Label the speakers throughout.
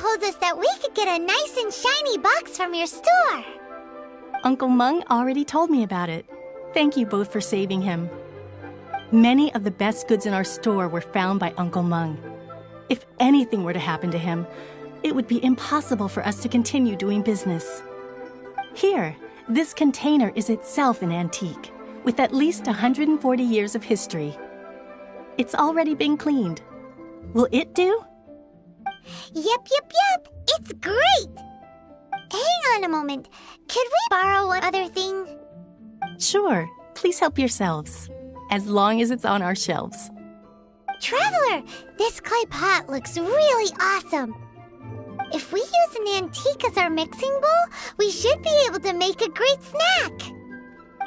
Speaker 1: told us that we could get a nice and shiny box from your store.
Speaker 2: Uncle Mung already told me about it. Thank you both for saving him. Many of the best goods in our store were found by Uncle Mung. If anything were to happen to him, it would be impossible for us to continue doing business. Here, this container is itself an antique, with at least 140 years of history. It's already been cleaned. Will it do?
Speaker 1: Yep. It's great! Hang on a moment. Could we borrow one other thing?
Speaker 2: Sure. Please help yourselves, as long as it's on our shelves.
Speaker 1: Traveler, this clay pot looks really awesome. If we use an antique as our mixing bowl, we should be able to make a great snack.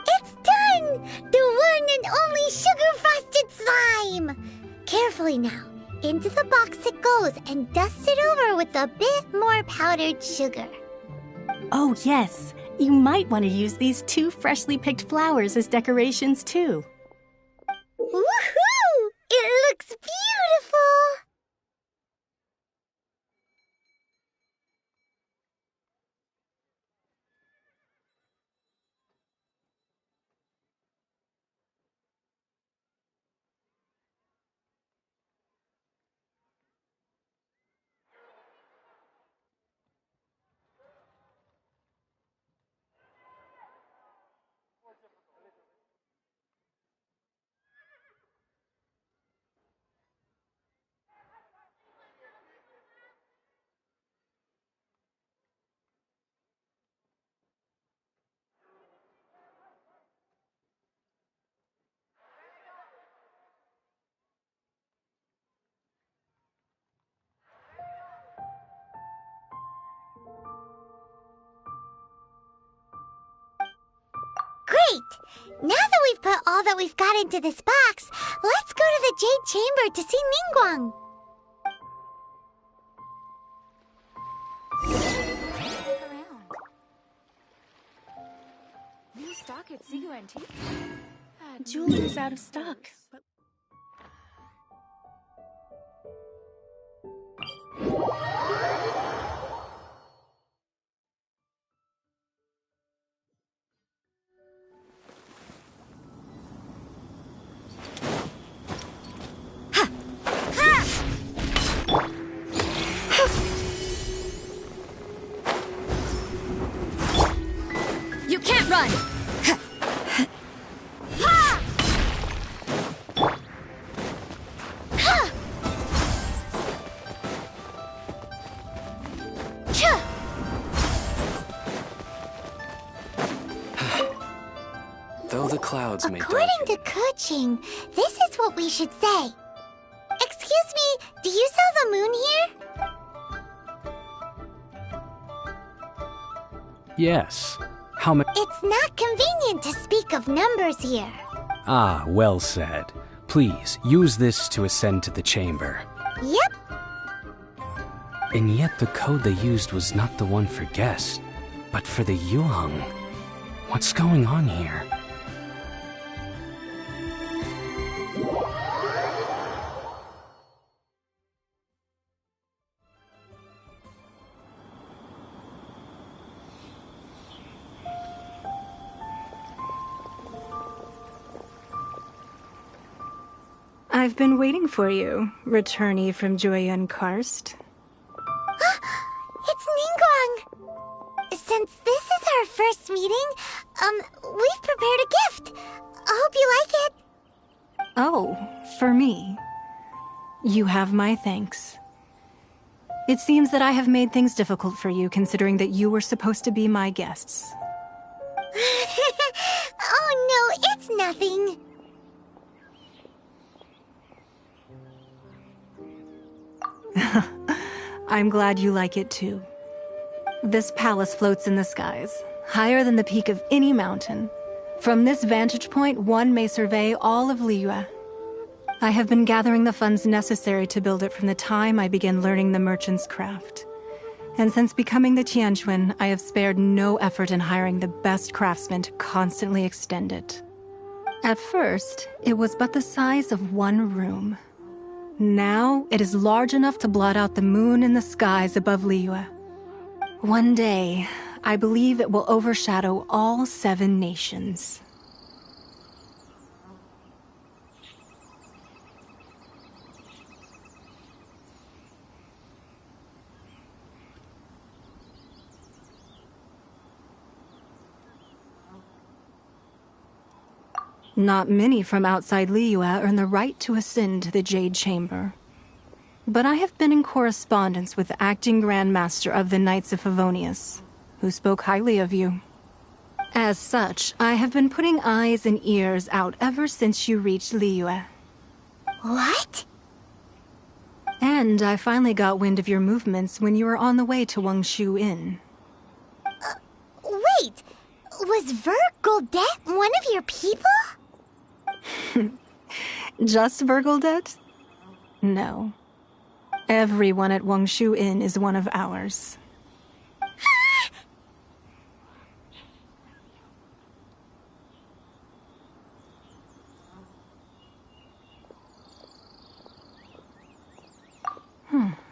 Speaker 1: It's done! The one and only sugar-frosted slime! Carefully now. Into the box it goes and dust it over with a bit more powdered sugar.
Speaker 2: Oh, yes. You might want to use these 2 freshly picked flowers as decorations, too.
Speaker 1: Woohoo! It looks beautiful! Great! Now that we've put all that we've got into this box, let's go to the Jade Chamber to see Ningguang.
Speaker 3: New stock at Sigu Antique?
Speaker 2: Jewelry is out of stock.
Speaker 3: You can't run!
Speaker 4: Though the clouds may
Speaker 1: According
Speaker 4: darken.
Speaker 1: to Kuching, this is what we should say. Excuse me, do you sell the moon here?
Speaker 5: Yes. How many?
Speaker 1: It's not convenient to speak of numbers here.
Speaker 5: Ah, well said. Please, use this to ascend to the chamber.
Speaker 1: Yep.
Speaker 5: And yet the code they used was not the one for guests, but for the Yuheng. What's going on here?
Speaker 6: I've been waiting for you, returnee from Joyun Karst.
Speaker 1: It's Ningguang! Since this is our first meeting, we've prepared a gift. I hope you like it.
Speaker 6: Oh, for me. You have my thanks. It seems that I have made things difficult for you, considering that you were supposed to be my guests.
Speaker 1: Oh no, it's nothing.
Speaker 6: I'm glad you like it too. This palace floats in the skies, higher than the peak of any mountain. From this vantage point, one may survey all of Liyue. I have been gathering the funds necessary to build it from the time I began learning the merchant's craft. And since becoming the Tianquan, I have spared no effort in hiring the best craftsmen to constantly extend it. At first, it was but the size of one room. Now it is large enough to blot out the moon in the skies above Liyue. One day, I believe it will overshadow all 7 nations. Not many from outside Liyue earn the right to ascend to the Jade Chamber. But I have been in correspondence with the acting Grand Master of the Knights of Favonius, who spoke highly of you. As such, I have been putting eyes and ears out ever since you reached Liyue.
Speaker 1: What?
Speaker 6: And I finally got wind of your movements when you were on the way to Wangshu Inn.
Speaker 1: Wait! Was Vergoldet one of your people?
Speaker 6: Just Vergoldet? No. Everyone at Wangshu Inn is one of ours.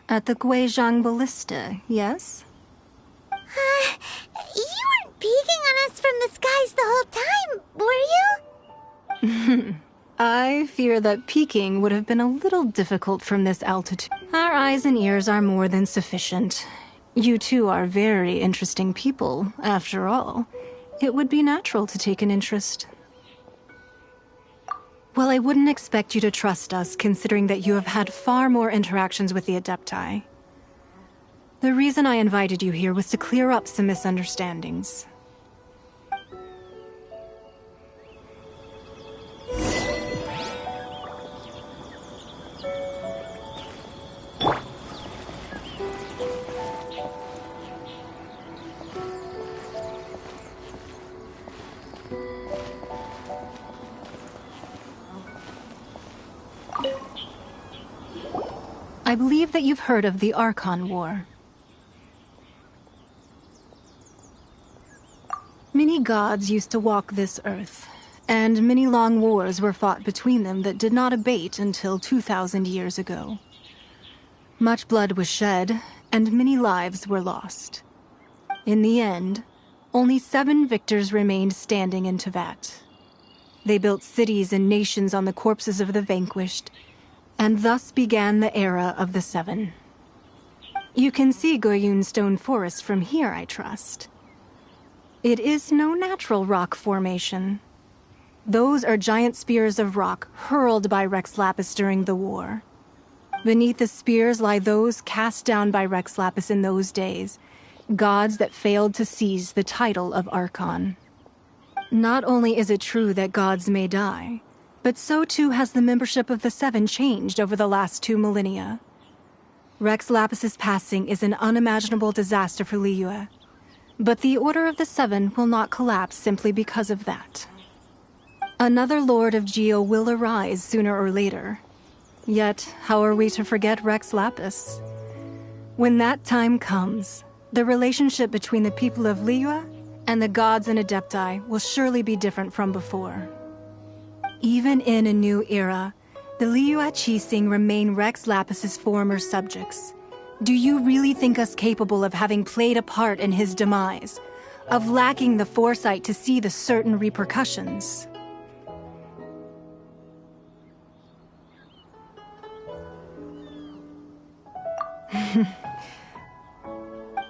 Speaker 6: At the Guizhang Ballista, yes?
Speaker 1: You weren't peeking on us from the skies the whole time, were you?
Speaker 6: I fear that peeking would have been a little difficult from this altitude. Our eyes and ears are more than sufficient. You two are very interesting people, after all. It would be natural to take an interest. Well, I wouldn't expect you to trust us, considering that you have had far more interactions with the Adepti. The reason I invited you here was to clear up some misunderstandings. I believe that you've heard of the Archon War. Many gods used to walk this earth, and many long wars were fought between them that did not abate until 2,000 years ago. Much blood was shed, and many lives were lost. In the end, only 7 victors remained standing in Tevat. They built cities and nations on the corpses of the vanquished, and thus began the era of the 7. You can see Goyun Stone Forest from here, I trust. It is no natural rock formation. Those are giant spears of rock hurled by Rex Lapis during the war. Beneath the spears lie those cast down by Rex Lapis in those days, gods that failed to seize the title of Archon. Not only is it true that gods may die, but so too has the membership of the 7 changed over the last 2 millennia. Rex Lapis's passing is an unimaginable disaster for Liyue, but the Order of the 7 will not collapse simply because of that. Another Lord of Geo will arise sooner or later. Yet, how are we to forget Rex Lapis? When that time comes, the relationship between the people of Liyue and the gods and Adepti will surely be different from before. Even in a new era, the Liyue Qixing remain Rex Lapis's former subjects. Do you really think us capable of having played a part in his demise? Of lacking the foresight to see the certain repercussions?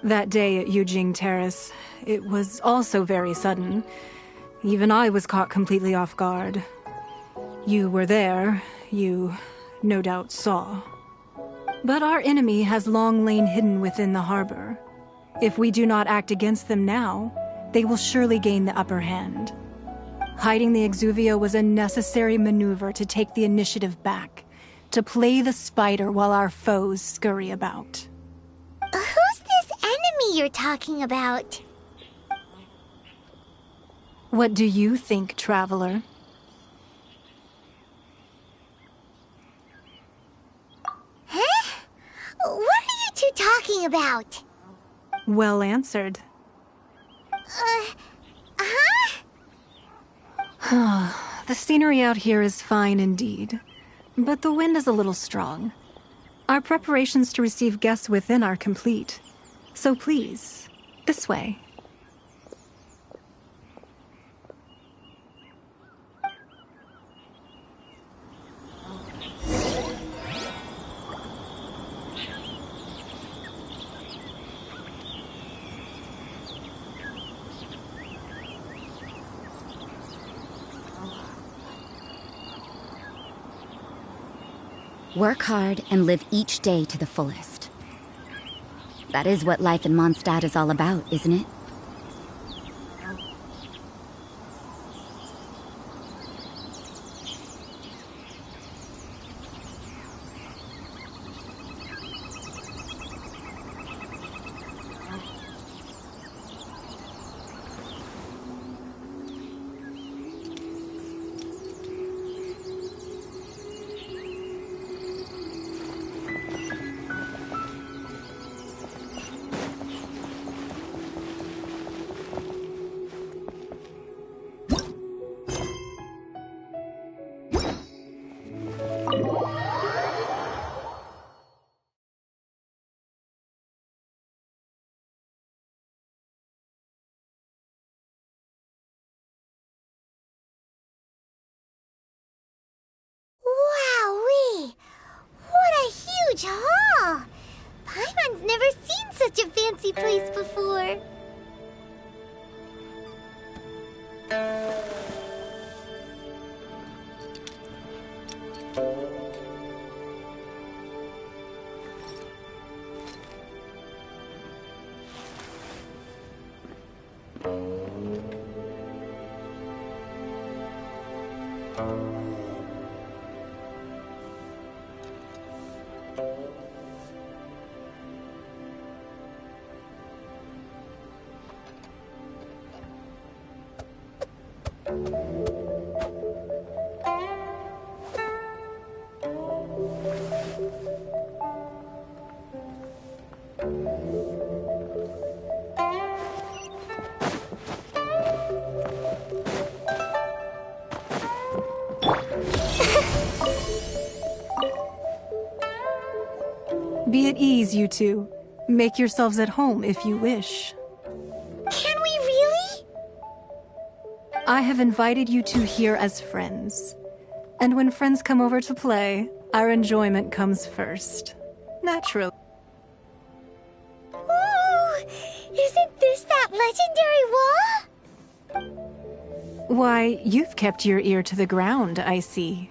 Speaker 6: That day at Yujing Terrace, it was also very sudden. Even I was caught completely off guard. You were there, you no doubt saw. But our enemy has long lain hidden within the harbor. If we do not act against them now, they will surely gain the upper hand. Hiding the Exuvio was a necessary maneuver to take the initiative back, to play the spider while our foes scurry about.
Speaker 1: Who's this enemy you're talking about?
Speaker 6: What do you think, traveler?
Speaker 1: Huh? What are you two talking about?
Speaker 6: Well answered.
Speaker 1: Huh?
Speaker 6: The scenery out here is fine indeed. but the wind is a little strong. Our preparations to receive guests within are complete. So please, this way.
Speaker 4: Work hard and live each day to the fullest. That is what life in Mondstadt is all about, isn't it?
Speaker 1: Wowee! What a huge hall! Paimon's never seen such a fancy place before.
Speaker 6: Be at ease, you two. Make yourselves at home if you wish.
Speaker 1: Can we really?
Speaker 6: I have invited you two here as friends. And when friends come over to play, our enjoyment comes first. Naturally.
Speaker 1: Ooh! Isn't this that legendary wall?
Speaker 6: Why, you've kept your ear to the ground, I see.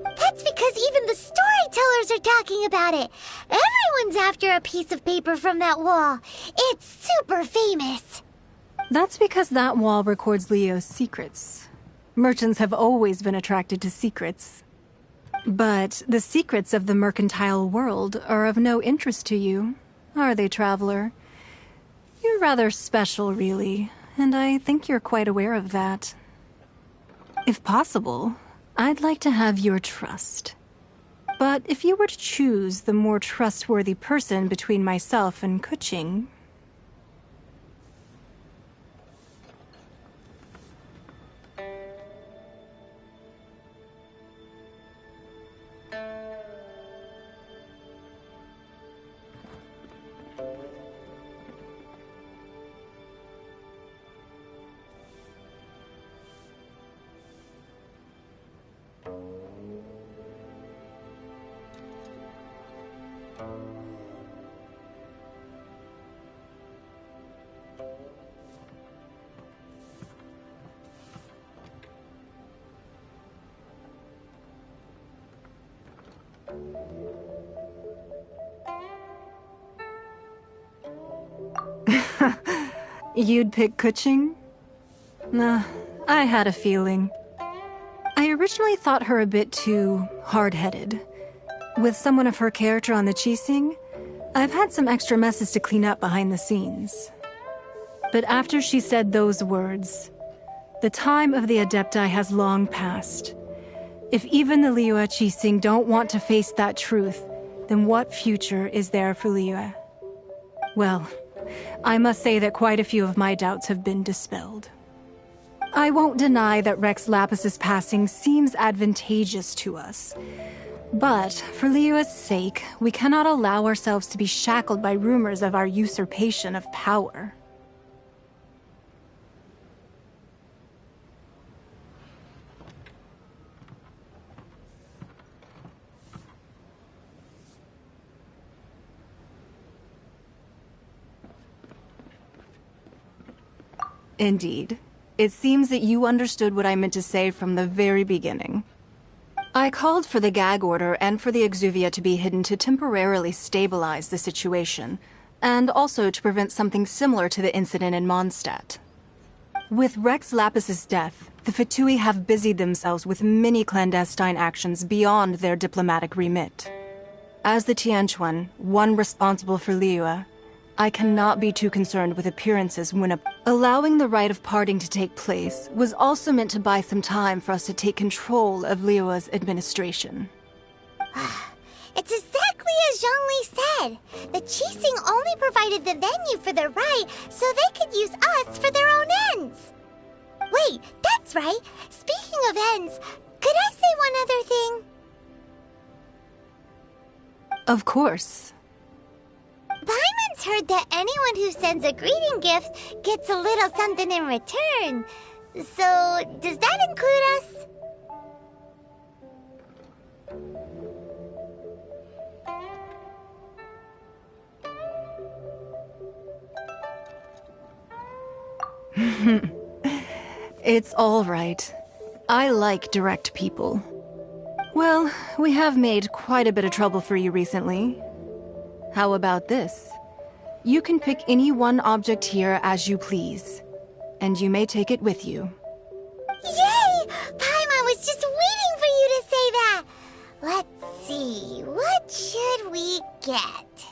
Speaker 1: That's because even the storytellers are talking about it. Everyone's after a piece of paper from that wall. It's super famous.
Speaker 6: That's because that wall records Leo's secrets. Merchants have always been attracted to secrets. But the secrets of the mercantile world are of no interest to you, are they, traveler? You're rather special, really, and I think you're quite aware of that. If possible, I'd like to have your trust. But if you were to choose the more trustworthy person between myself and Kuching... You'd pick Kuching? Nah, I had a feeling. I originally thought her a bit too hard-headed. With someone of her character on the Qixing, I've had some extra messes to clean up behind the scenes. But after she said those words, the time of the Adepti has long passed. If even the Liyue Qixing don't want to face that truth, then what future is there for Liyue? Well, I must say that quite a few of my doubts have been dispelled. I won't deny that Rex Lapis's passing seems advantageous to us. But, for Liyue's sake, we cannot allow ourselves to be shackled by rumors of our usurpation of power. Indeed. It seems that you understood what I meant to say from the very beginning. I called for the gag order and for the exuvia to be hidden to temporarily stabilize the situation, and also to prevent something similar to the incident in Mondstadt. With Rex Lapis's death, the Fatui have busied themselves with many clandestine actions beyond their diplomatic remit. As the Tianquan, one responsible for Liyue, I cannot be too concerned with appearances when allowing the rite of parting to take place was also meant to buy some time for us to take control of Liyue's administration.
Speaker 1: It's exactly as Zhongli said. The Qixing only provided the venue for the rite so they could use us for their own ends. Wait, that's right. Speaking of ends, could I say one other thing?
Speaker 6: Of course.
Speaker 1: Paimon's heard that anyone who sends a greeting gift gets a little something in return. So, does that include us?
Speaker 6: It's all right. I like direct people. Well, we have made quite a bit of trouble for you recently. How about this? You can pick any one object here as you please, and you may take it with you.
Speaker 1: Yay! Paimon was just waiting for you to say that! Let's see, what should we get?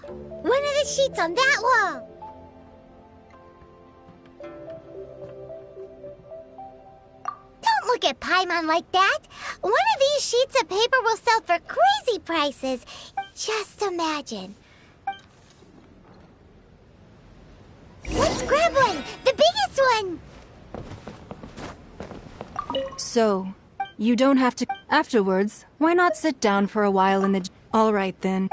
Speaker 1: One of the sheets on that wall! Don't look at Paimon like that! One of these sheets of paper will sell for crazy prices! Just imagine. Let's grab one! The biggest one!
Speaker 6: So, you don't have to... Afterwards, why not sit down for a while in the... All right, then.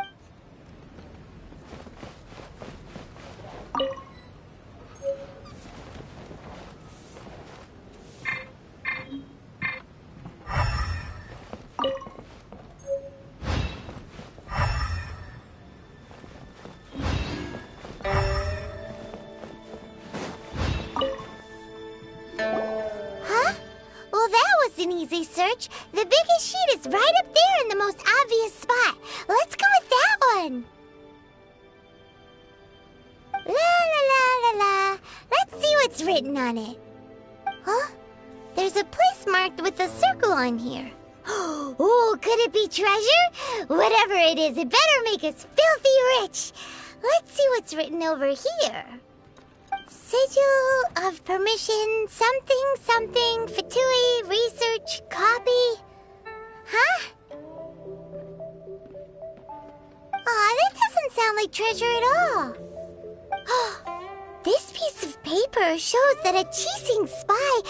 Speaker 1: An easy search. The biggest sheet is right up there in the most obvious spot. Let's go with that one. La la la la la. Let's see what's written on it. Huh? There's a place marked with a circle on here. Oh, could it be treasure? Whatever it is, it better make us filthy rich. Let's see what's written over here. Sigil of permission, something, Fatui, research, copy. Huh? Aw, that doesn't sound like treasure at all. This piece of paper shows that a Qixing spy...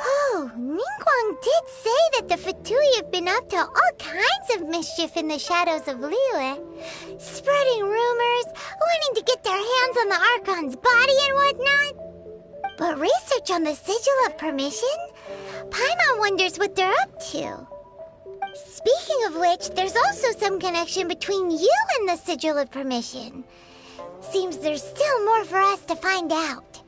Speaker 1: Oh, Ningguang did say that the Fatui have been up to all kinds of mischief in the shadows of Liyue. Spreading rumors, wanting to get their hands on the Archon's body and whatnot. But research on the Sigil of Permission? Paimon wonders what they're up to. Speaking of which, there's also some connection between you and the Sigil of Permission. Seems there's still more for us to find out.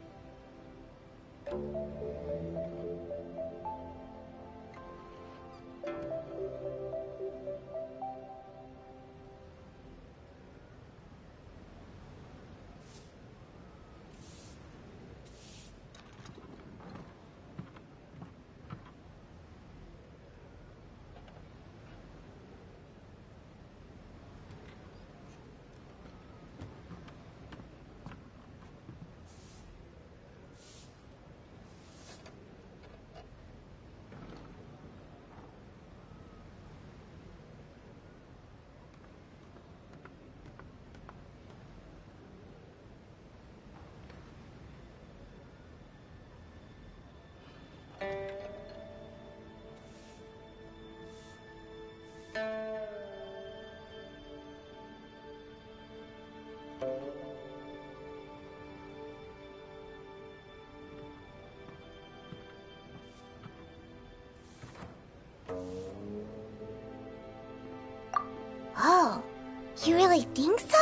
Speaker 1: You really think so?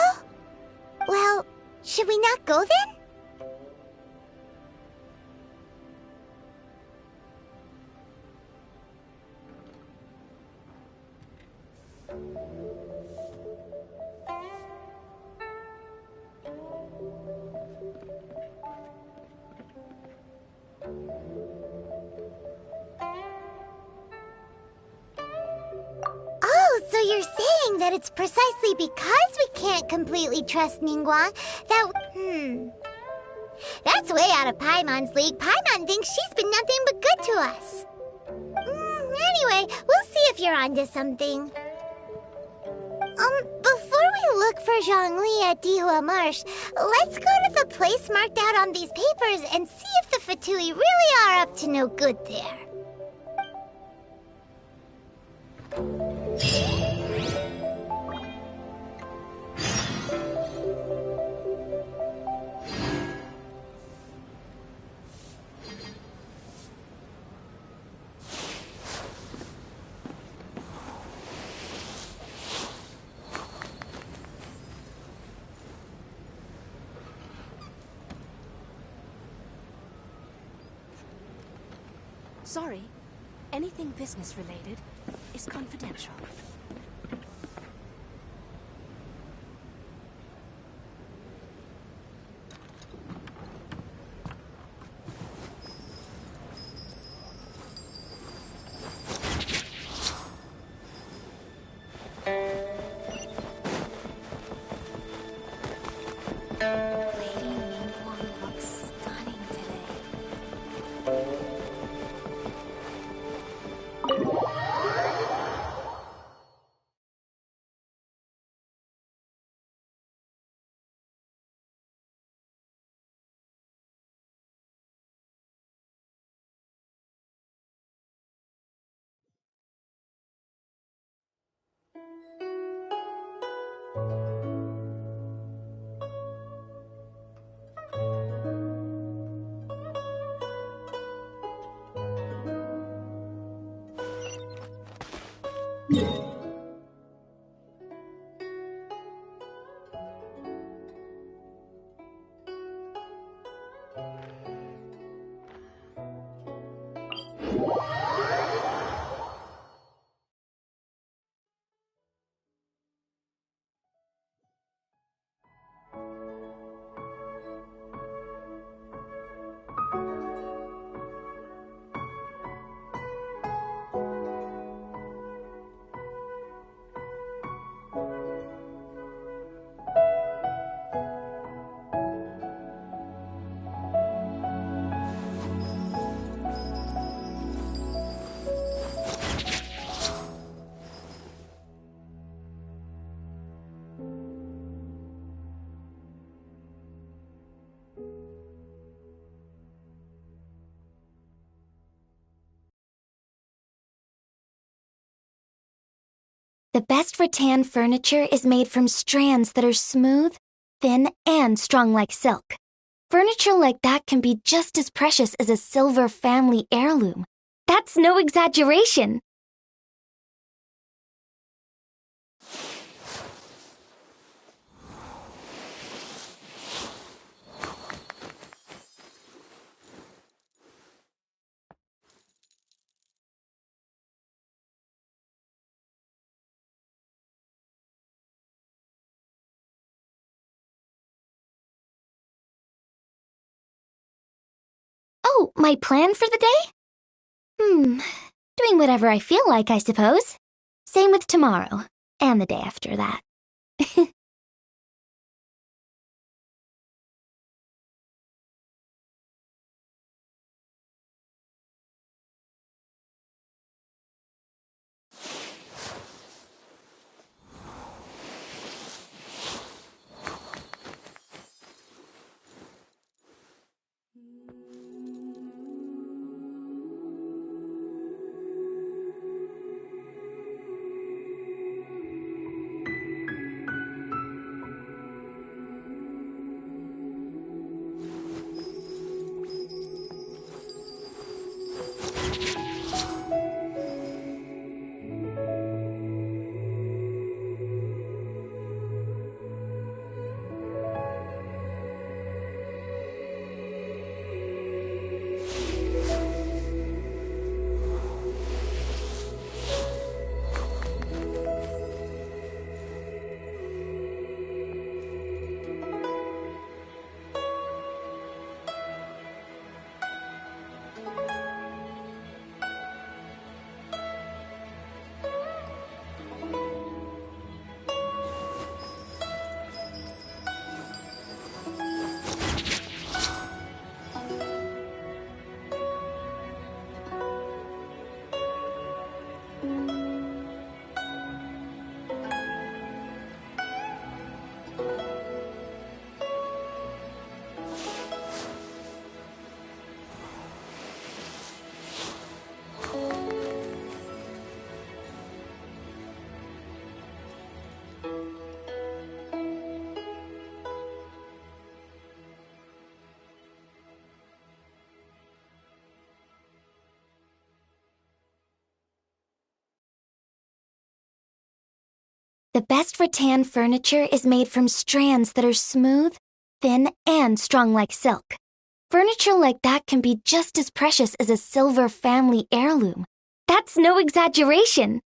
Speaker 1: Well, should we not go then? Oh, so you're saying that it's precisely because we can't completely trust Ningguang that... That's way out of Paimon's league. Paimon thinks she's been nothing but good to us. Anyway, we'll see if you're onto something. Before we look for Zhongli at Dihua Marsh, let's go to the place marked out on these papers and see if the Fatui really are up to no good there.
Speaker 3: Sorry, anything business related is confidential.
Speaker 1: Lady Ningguang looks stunning today. The best rattan furniture is made from strands that are smooth, thin, and strong like silk. Furniture like that can be just as precious as a silver family heirloom. That's no exaggeration. Oh, my plan for the day? Doing whatever I feel like, I suppose. Same with tomorrow, and the day after that. The best rattan furniture is made from strands that are smooth, thin, and strong like silk. Furniture like that can be just as precious as a silver family heirloom. That's no exaggeration.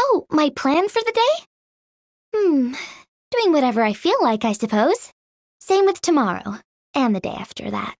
Speaker 1: Oh, my plan for the day? Doing whatever I feel like, I suppose. Same with tomorrow, and the day after that.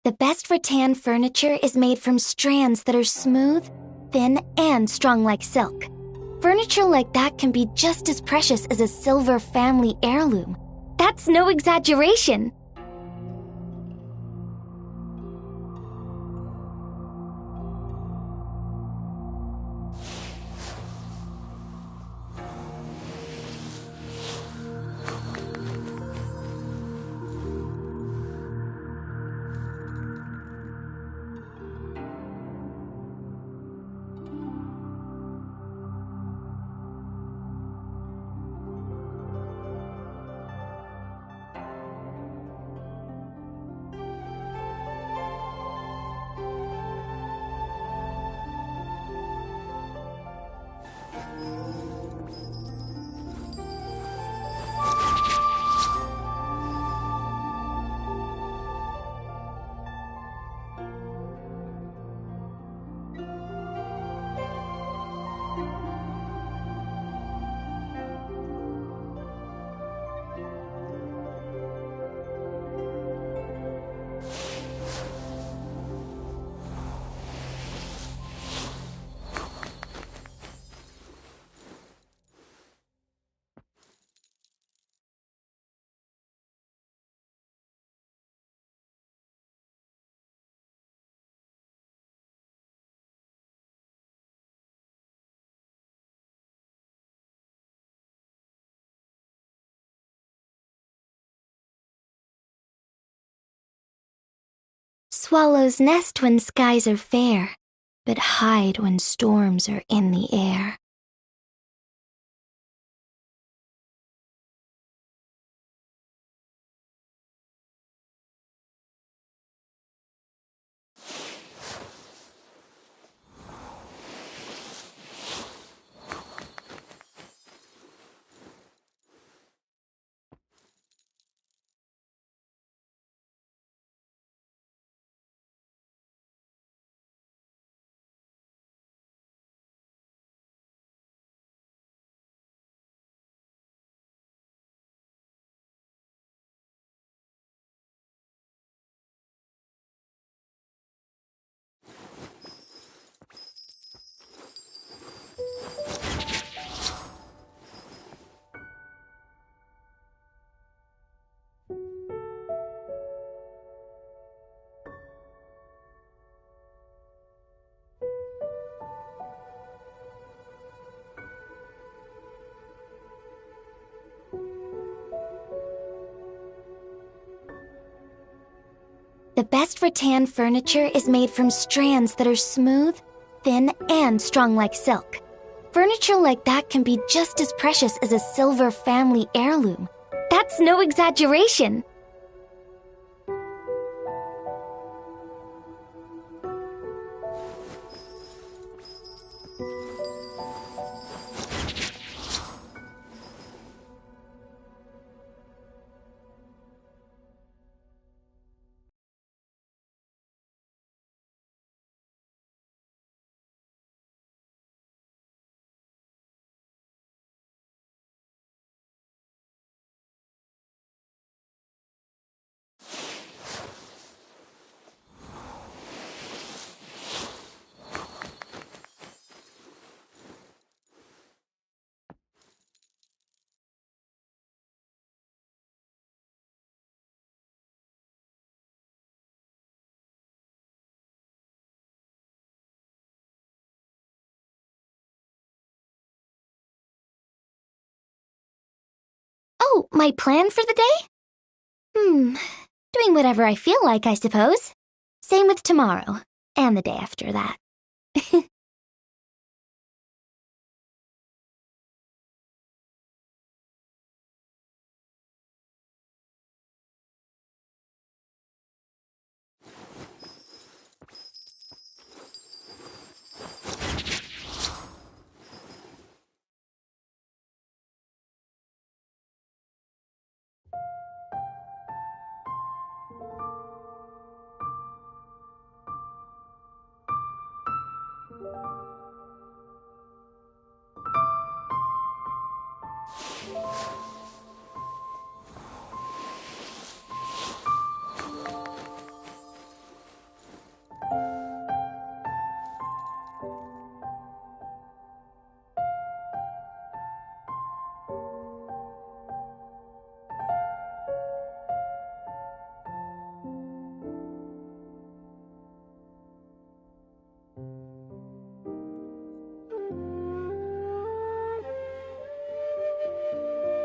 Speaker 1: The best rattan furniture is made from strands that are smooth, thin, and strong like silk. Furniture like that can be just as precious as a silver family heirloom. That's no exaggeration. Swallows nest when skies are fair, but hide when storms are in the air. The best rattan furniture is made from strands that are smooth, thin, and strong like silk. Furniture like that can be just as precious as a silver family heirloom. That's no exaggeration. Oh, my plan for the day? Doing whatever I feel like, I suppose. Same with tomorrow, and the day after that.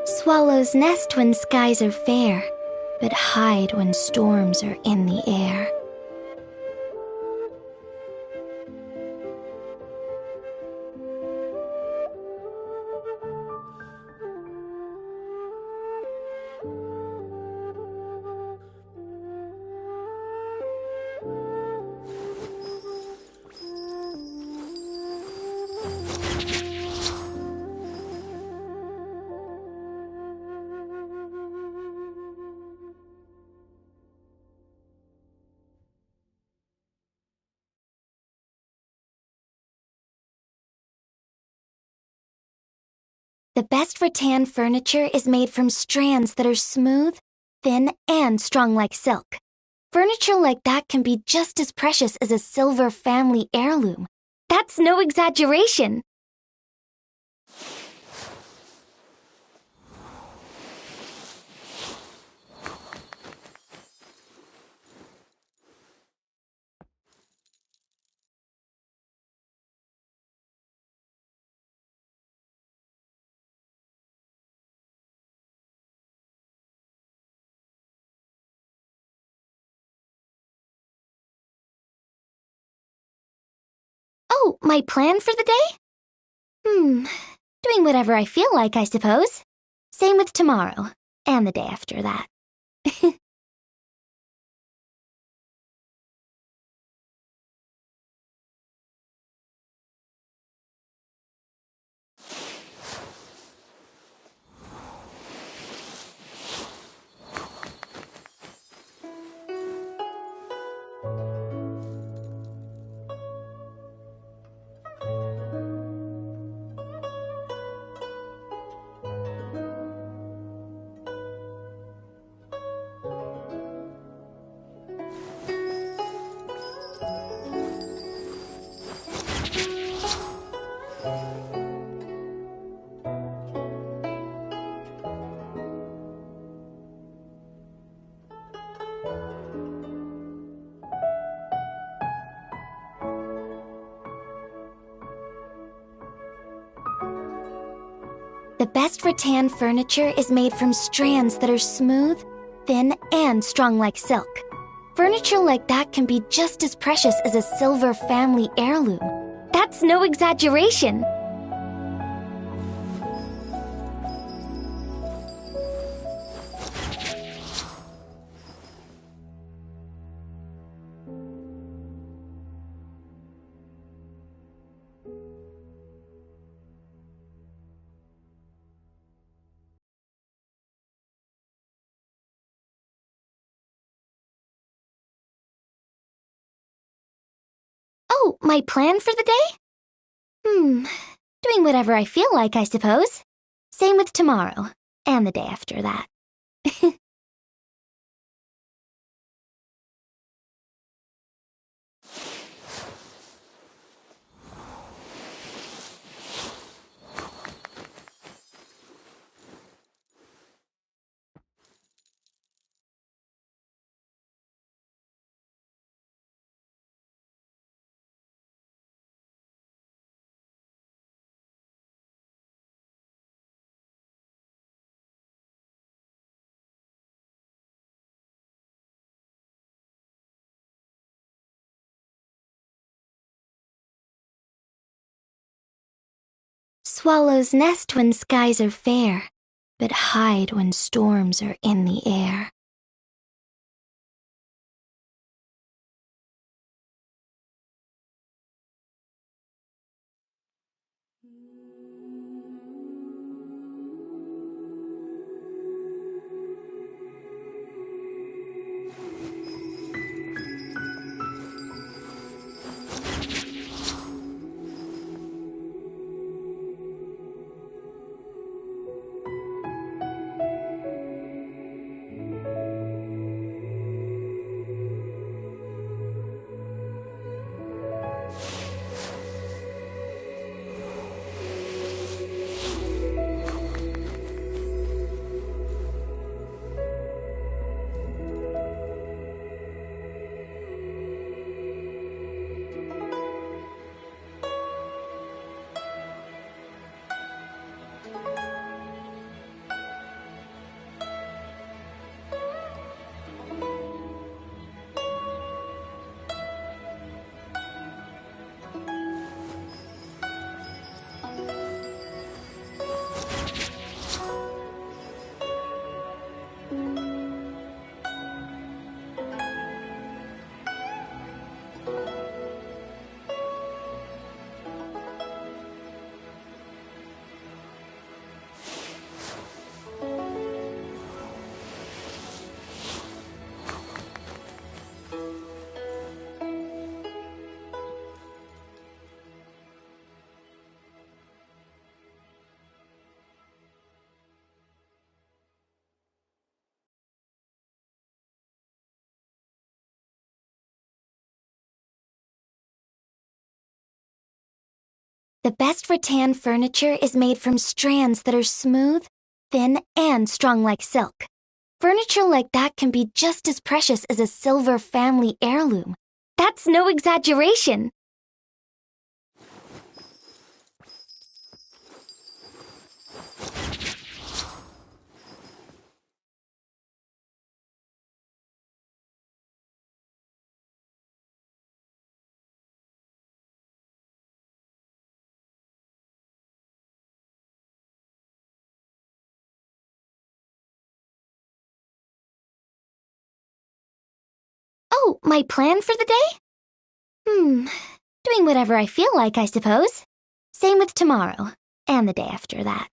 Speaker 1: Swallows nest when skies are fair, but hide when storms are in the air. The best rattan furniture is made from strands that are smooth, thin, and strong like silk. Furniture like that can be just as precious as a silver family heirloom. That's no exaggeration. Oh, my plan for the day? Doing whatever I feel like, I suppose. Same with tomorrow, and the day after that. The best rattan furniture is made from strands that are smooth, thin, and strong like silk. Furniture like that can be just as precious as a silver family heirloom. That's no exaggeration. Oh, my plan for the day? Doing whatever I feel like, I suppose. Same with tomorrow, and the day after that. Swallows nest when skies are fair, but hide when storms are in the air. The best rattan furniture is made from strands that are smooth, thin, and strong like silk. Furniture like that can be just as precious as a silver family heirloom. That's no exaggeration. Oh, my plan for the day? Doing whatever I feel like, I suppose. Same with tomorrow, and the day after that.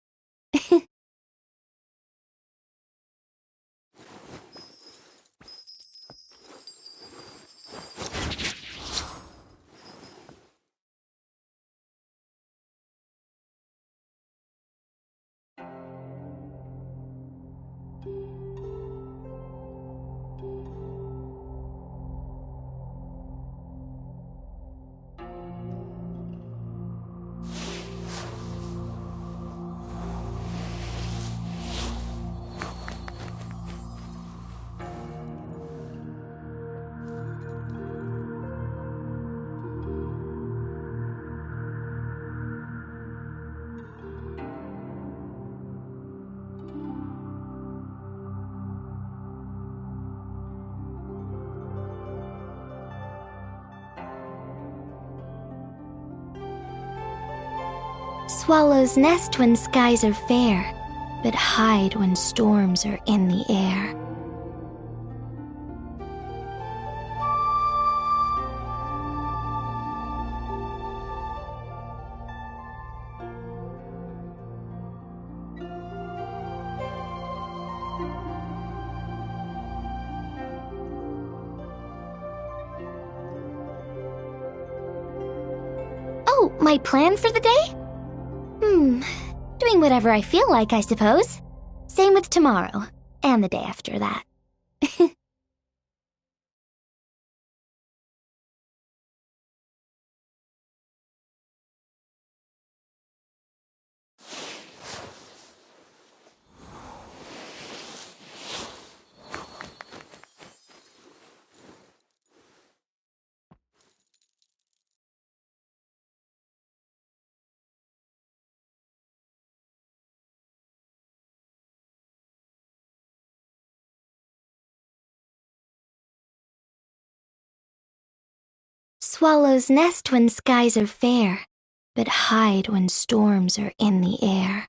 Speaker 1: Swallows nest when skies are fair, but hide when storms are in the air. Oh, my plan for the day? Doing whatever I feel like, I suppose. Same with tomorrow, and the day after that. Swallows nest when skies are fair, but hide when storms are in the air.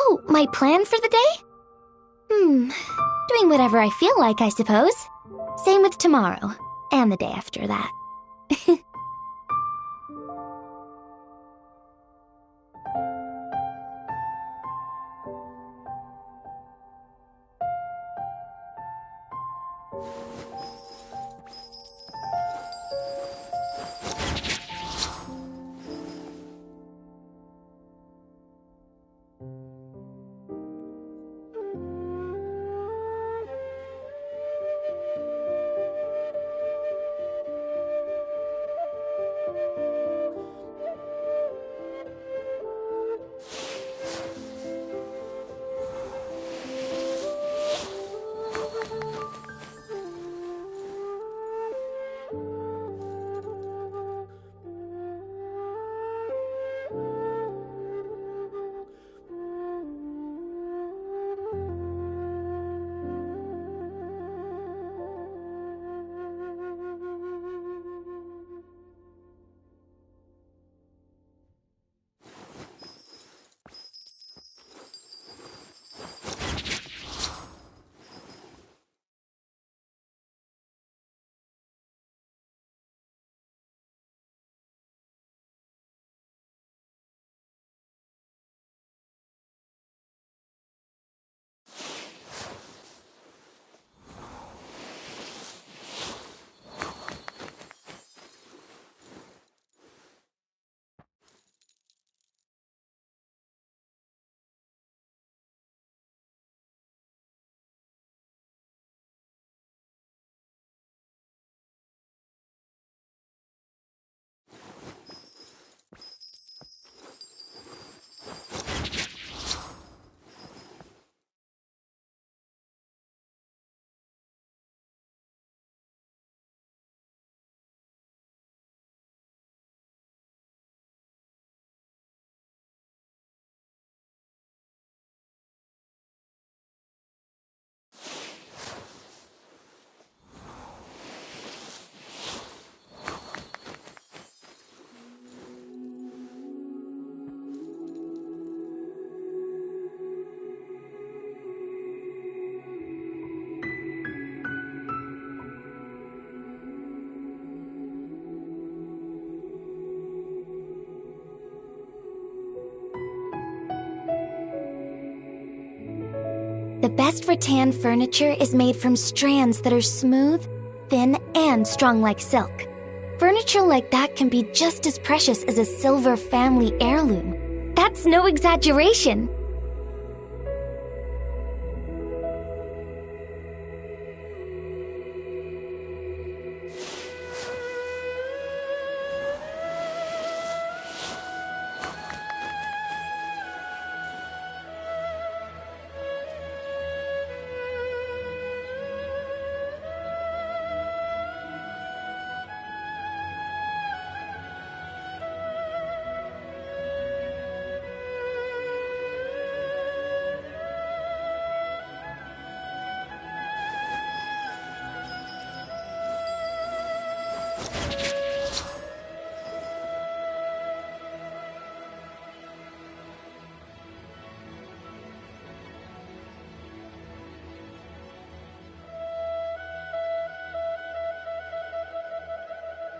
Speaker 1: Oh, my plan for the day? Doing whatever I feel like, I suppose. Same with tomorrow, and the day after that. The best rattan furniture is made from strands that are smooth, thin, and strong like silk. Furniture like that can be just as precious as a silver family heirloom. That's no exaggeration.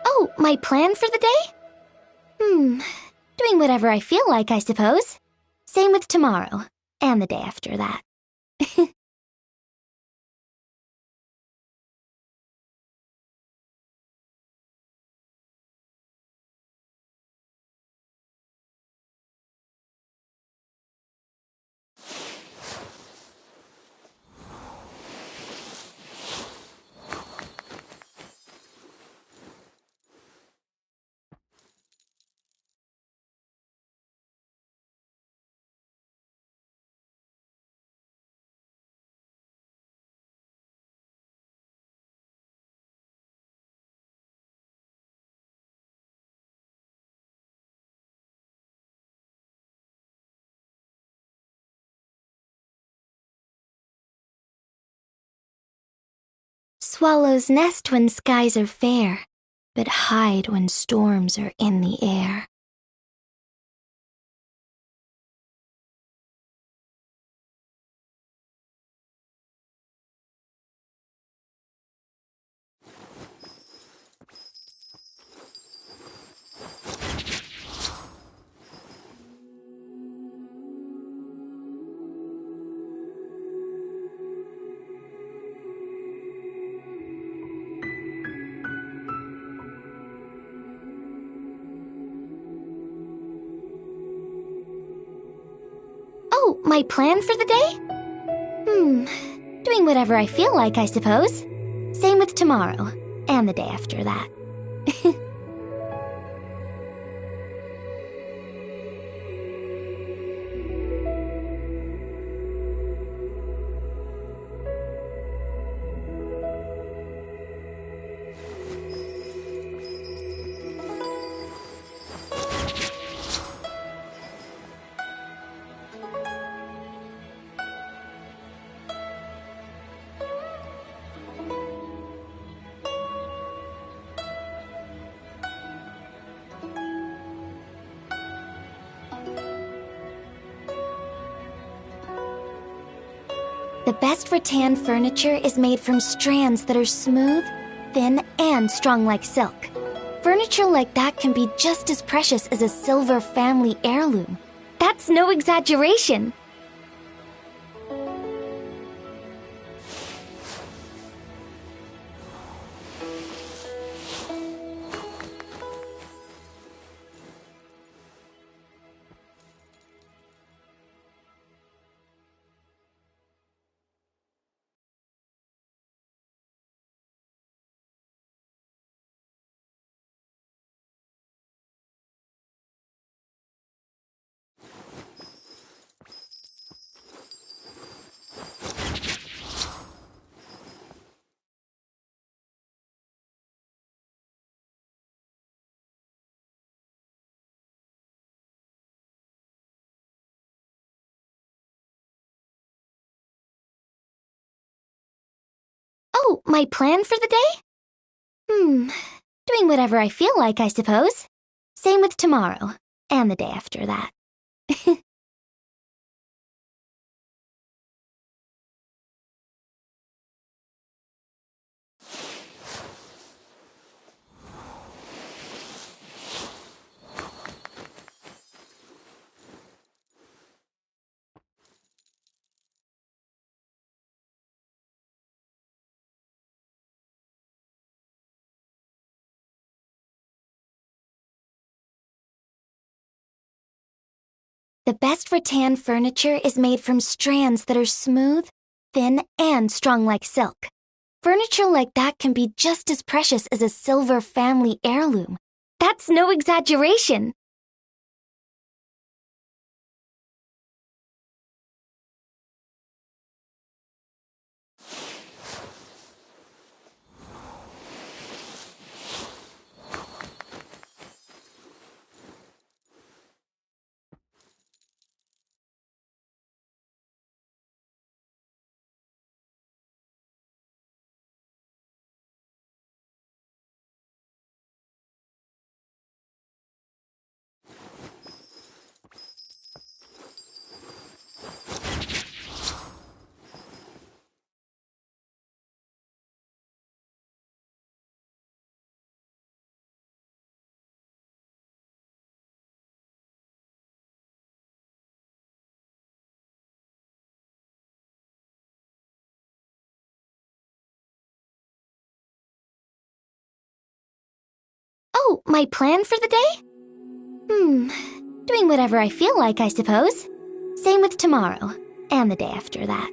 Speaker 1: Oh, my plan for the day? Doing whatever I feel like, I suppose. Same with tomorrow, and the day after that. Swallows nest when skies are fair, but hide when storms are in the air. Oh, my plan for the day? Doing whatever I feel like, I suppose. Same with tomorrow, and the day after that. The best rattan furniture is made from strands that are smooth, thin, and strong like silk. Furniture like that can be just as precious as a silver family heirloom. That's no exaggeration. Oh, my plan for the day? Doing whatever I feel like, I suppose. Same with tomorrow, and the day after that. The best rattan furniture is made from strands that are smooth, thin, and strong like silk. Furniture like that can be just as precious as a silver family heirloom. That's no exaggeration. my plan for the day? Doing whatever I feel like, I suppose. Same with tomorrow, and the day after that.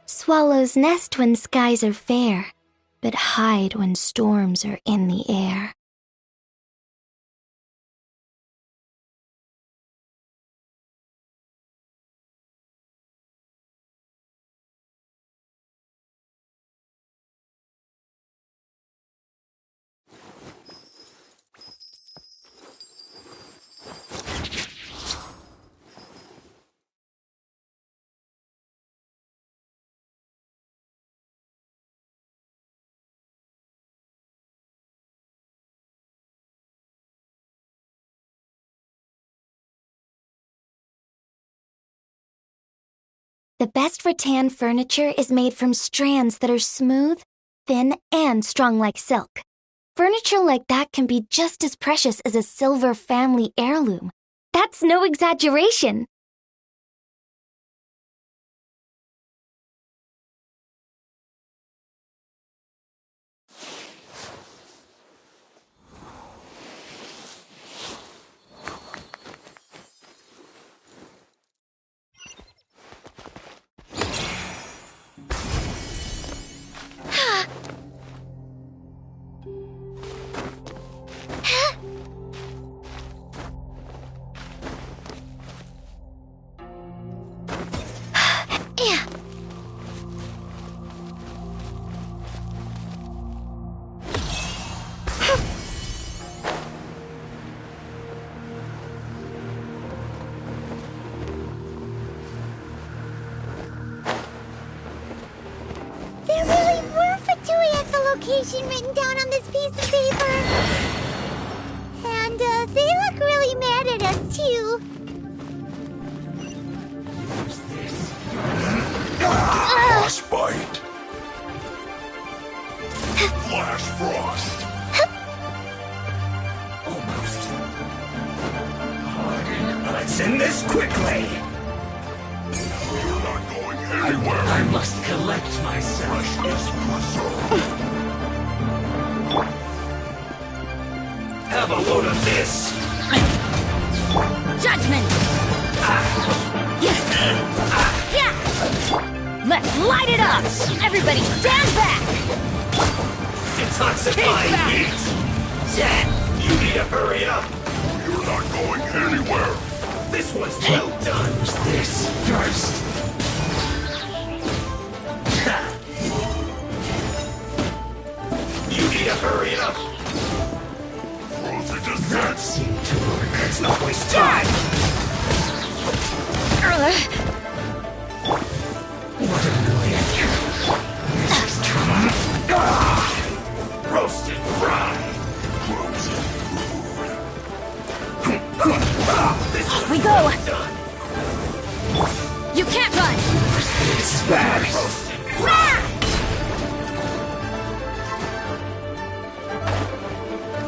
Speaker 1: Swallows nest when skies are fair, but hide when storms are in the air. The best rattan furniture is made from strands that are smooth, thin, and strong like silk. Furniture like that can be just as precious as a silver family heirloom. That's no exaggeration. There really were Fatui echolocation written down on this piece of paper. And they look really mad at us too.
Speaker 7: Frostbite. Flash frost. Almost. Let's end this quickly. You're not going anywhere. I must collect myself. Freshness preserved. Have a load of this.
Speaker 4: Judgment! Let's light it up! Everybody stand back!
Speaker 7: Detoxifying heat! You need to hurry up! You're not going anywhere! This one's well done! Who's this first? You need to hurry up! Frozen to that seem to work. Let's not waste time! What a million! Roasted fried! Frozen food! Off
Speaker 4: we go! You can't run!
Speaker 7: This is bad!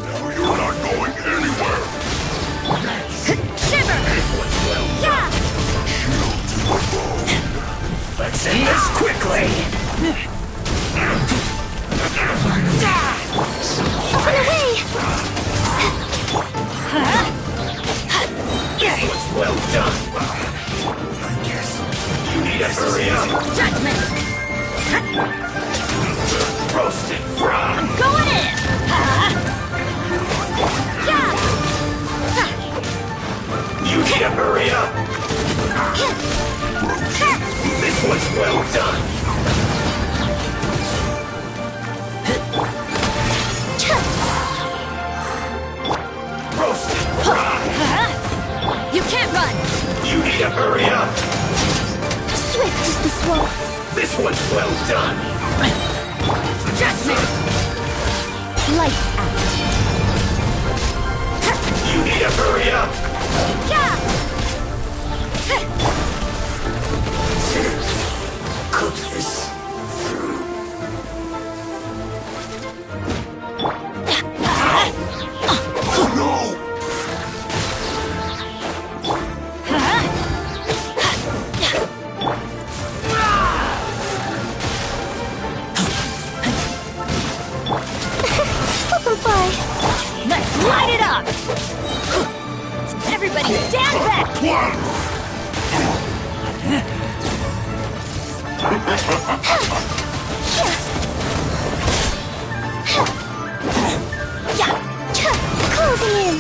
Speaker 7: Now you're not going anywhere!
Speaker 4: Shiver!
Speaker 7: This one's well done!
Speaker 4: Yeah!
Speaker 7: Shield to the bone! Hurry up!
Speaker 3: Judgment!
Speaker 7: Roasted frog!
Speaker 3: Going in!
Speaker 7: You need to hurry up! This one's well done! Roasted frog!
Speaker 3: You can't run!
Speaker 7: You need to hurry up!
Speaker 1: Swift is the swamp.
Speaker 7: This one's well done!
Speaker 3: Judgment!
Speaker 4: Lights out.
Speaker 7: You need to hurry up! Cook this. Oh no!
Speaker 3: Let's light it up! Everybody stand back!
Speaker 1: Closing in.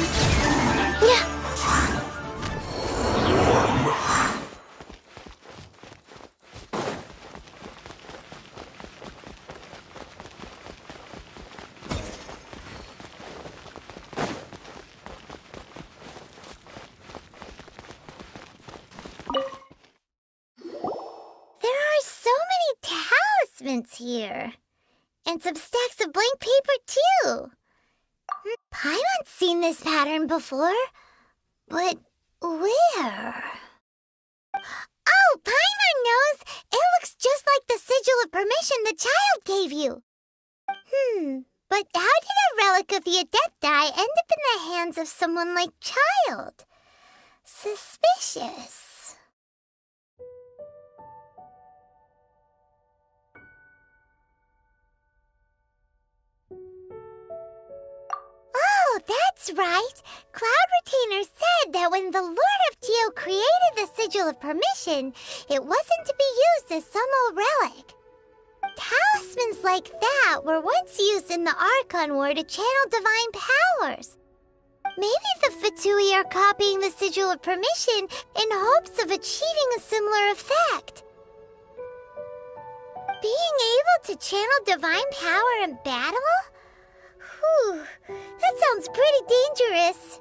Speaker 1: There are so many talismans here. And some stacks of blank paper, too. Paimon's seen this pattern before. But where? Oh, Paimon knows! It looks just like the sigil of permission the child gave you. But how did a relic of the Adepti end up in the hands of someone like Child? Suspicious. Oh, that's right. Cloud Retainer said that when the Lord of Geo created the Sigil of Permission, it wasn't to be used as some old relic. Talismans like that were once used in the Archon War to channel divine powers. Maybe the Fatui are copying the Sigil of Permission in hopes of achieving a similar effect. Being able to channel divine power in battle? Whew, that sounds pretty dangerous.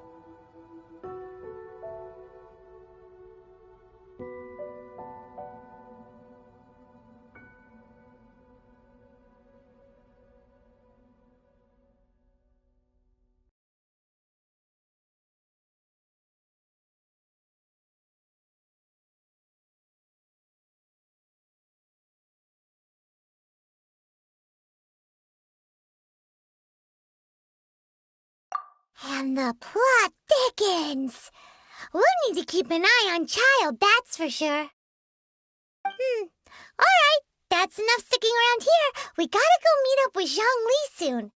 Speaker 1: And the plot thickens. We'll need to keep an eye on Child, that's for sure. Alright, that's enough sticking around here. We gotta go meet up with Zhang Li soon.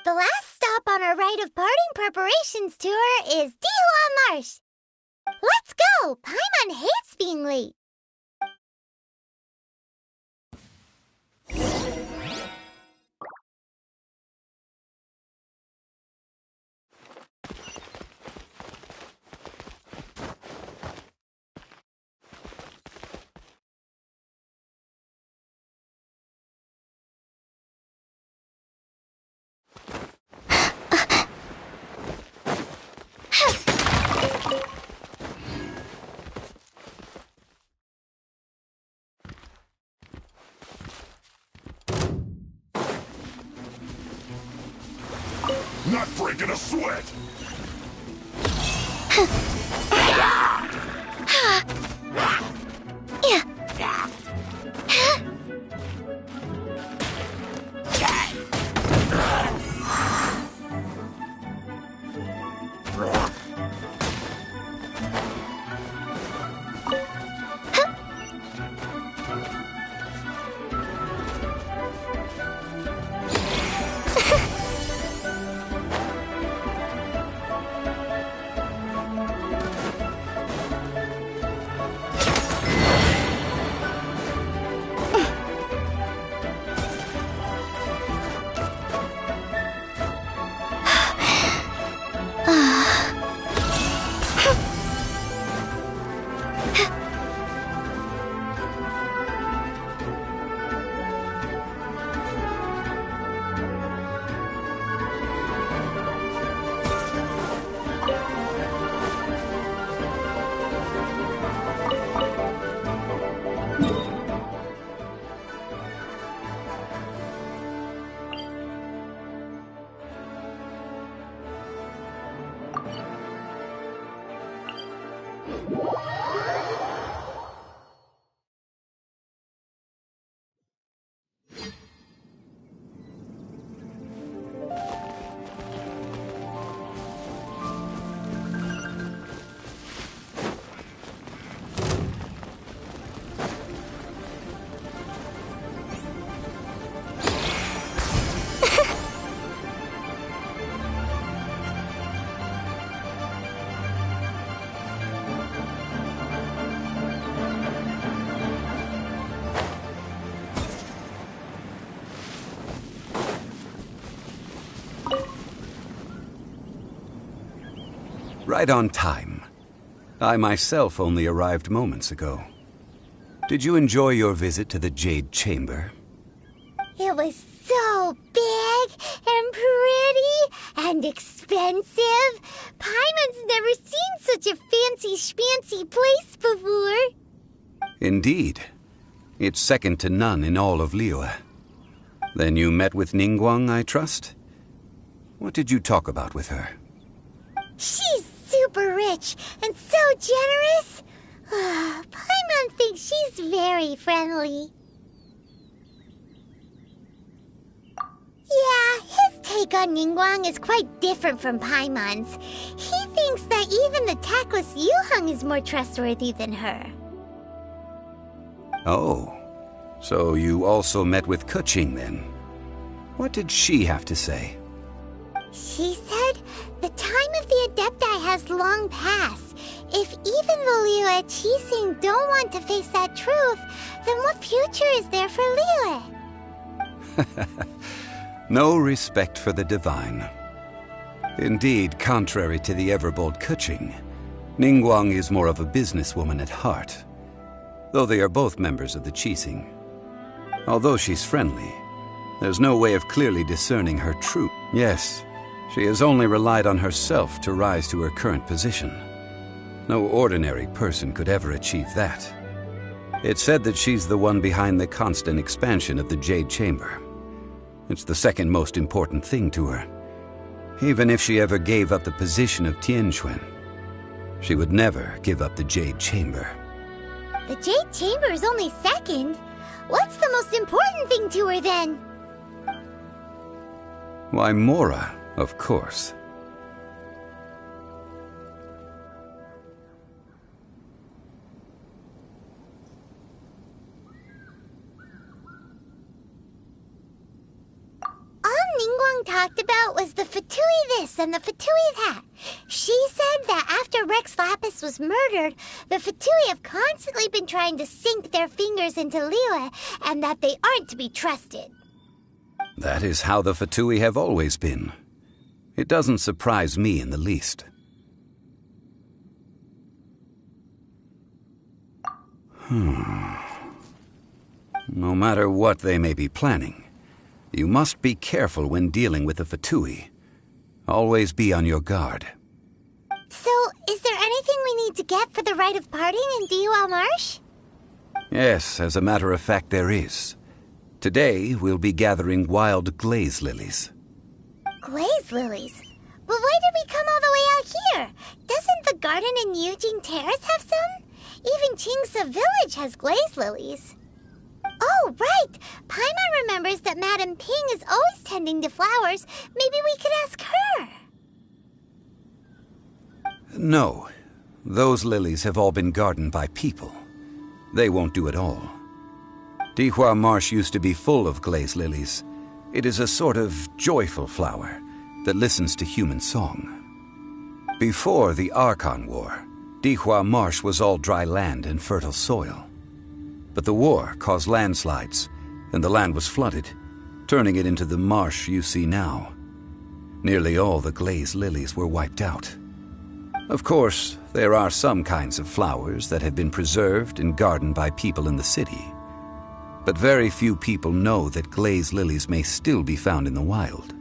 Speaker 1: The last stop on our rite of parting preparations tour is Dihua Marsh. Let's go! Paimon hates being late.
Speaker 7: Not breaking a sweat!
Speaker 8: Right on time. I myself only arrived moments ago. Did you enjoy your visit to the Jade Chamber?
Speaker 1: It was so big and pretty and expensive. Paimon's never seen such a fancy schmancy place before.
Speaker 8: Indeed. It's second to none in all of Liyue. Then you met with Ningguang, I trust? What did you talk about with her?
Speaker 1: She's super rich and so generous. Paimon thinks she's very friendly. Yeah, his take on Ningguang is quite different from Paimon's. He thinks that even the tactless Yuheng is more trustworthy than her.
Speaker 8: Oh, so you also met with Keqing then? What did she have to say?
Speaker 1: She said the time of the Adepti has long passed. If even the Liyue Qixing don't want to face that truth, then what future is there for Liyue?
Speaker 8: No respect for the divine. Indeed, contrary to the ever-bold Keqing, Ningguang is more of a businesswoman at heart, though they are both members of the Qixing. Although she's friendly, there's no way of clearly discerning her truth. Yes, she has only relied on herself to rise to her current position. No ordinary person could ever achieve that. It's said that she's the one behind the constant expansion of the Jade Chamber. It's the second most important thing to her. Even if she ever gave up the position of Tianquan, she would never give up the Jade Chamber.
Speaker 1: The Jade Chamber is only second. What's the most important thing to her then?
Speaker 8: Why, Mora, of course.
Speaker 1: Ningguang talked about was the Fatui this and the Fatui that. She said that after Rex Lapis was murdered, the Fatui have constantly been trying to sink their fingers into Liyue, and that they aren't to be trusted.
Speaker 8: That is how the Fatui have always been. It doesn't surprise me in the least. No matter what they may be planning, you must be careful when dealing with the Fatui. Always be on your guard.
Speaker 1: So, is there anything we need to get for the rite of parting in Dihua Marsh?
Speaker 8: Yes, as a matter of fact, there is. Today, we'll be gathering wild glaze lilies.
Speaker 1: Glaze lilies? But why did we come all the way out here? Doesn't the garden in Yujing Terrace have some? Even Qingse Village has glaze lilies. Oh, right! Paimon remembers that Madame Ping is always tending to flowers. Maybe we could ask her.
Speaker 8: No. Those lilies have all been gardened by people. They won't do it all. Dihua Marsh used to be full of glaze lilies. It is a sort of joyful flower that listens to human song. Before the Archon War, Dihua Marsh was all dry land and fertile soil. But the war caused landslides, and the land was flooded, turning it into the marsh you see now. Nearly all the glaze lilies were wiped out. Of course, there are some kinds of flowers that have been preserved and gardened by people in the city. But very few people know that glaze lilies may still be found in the wild.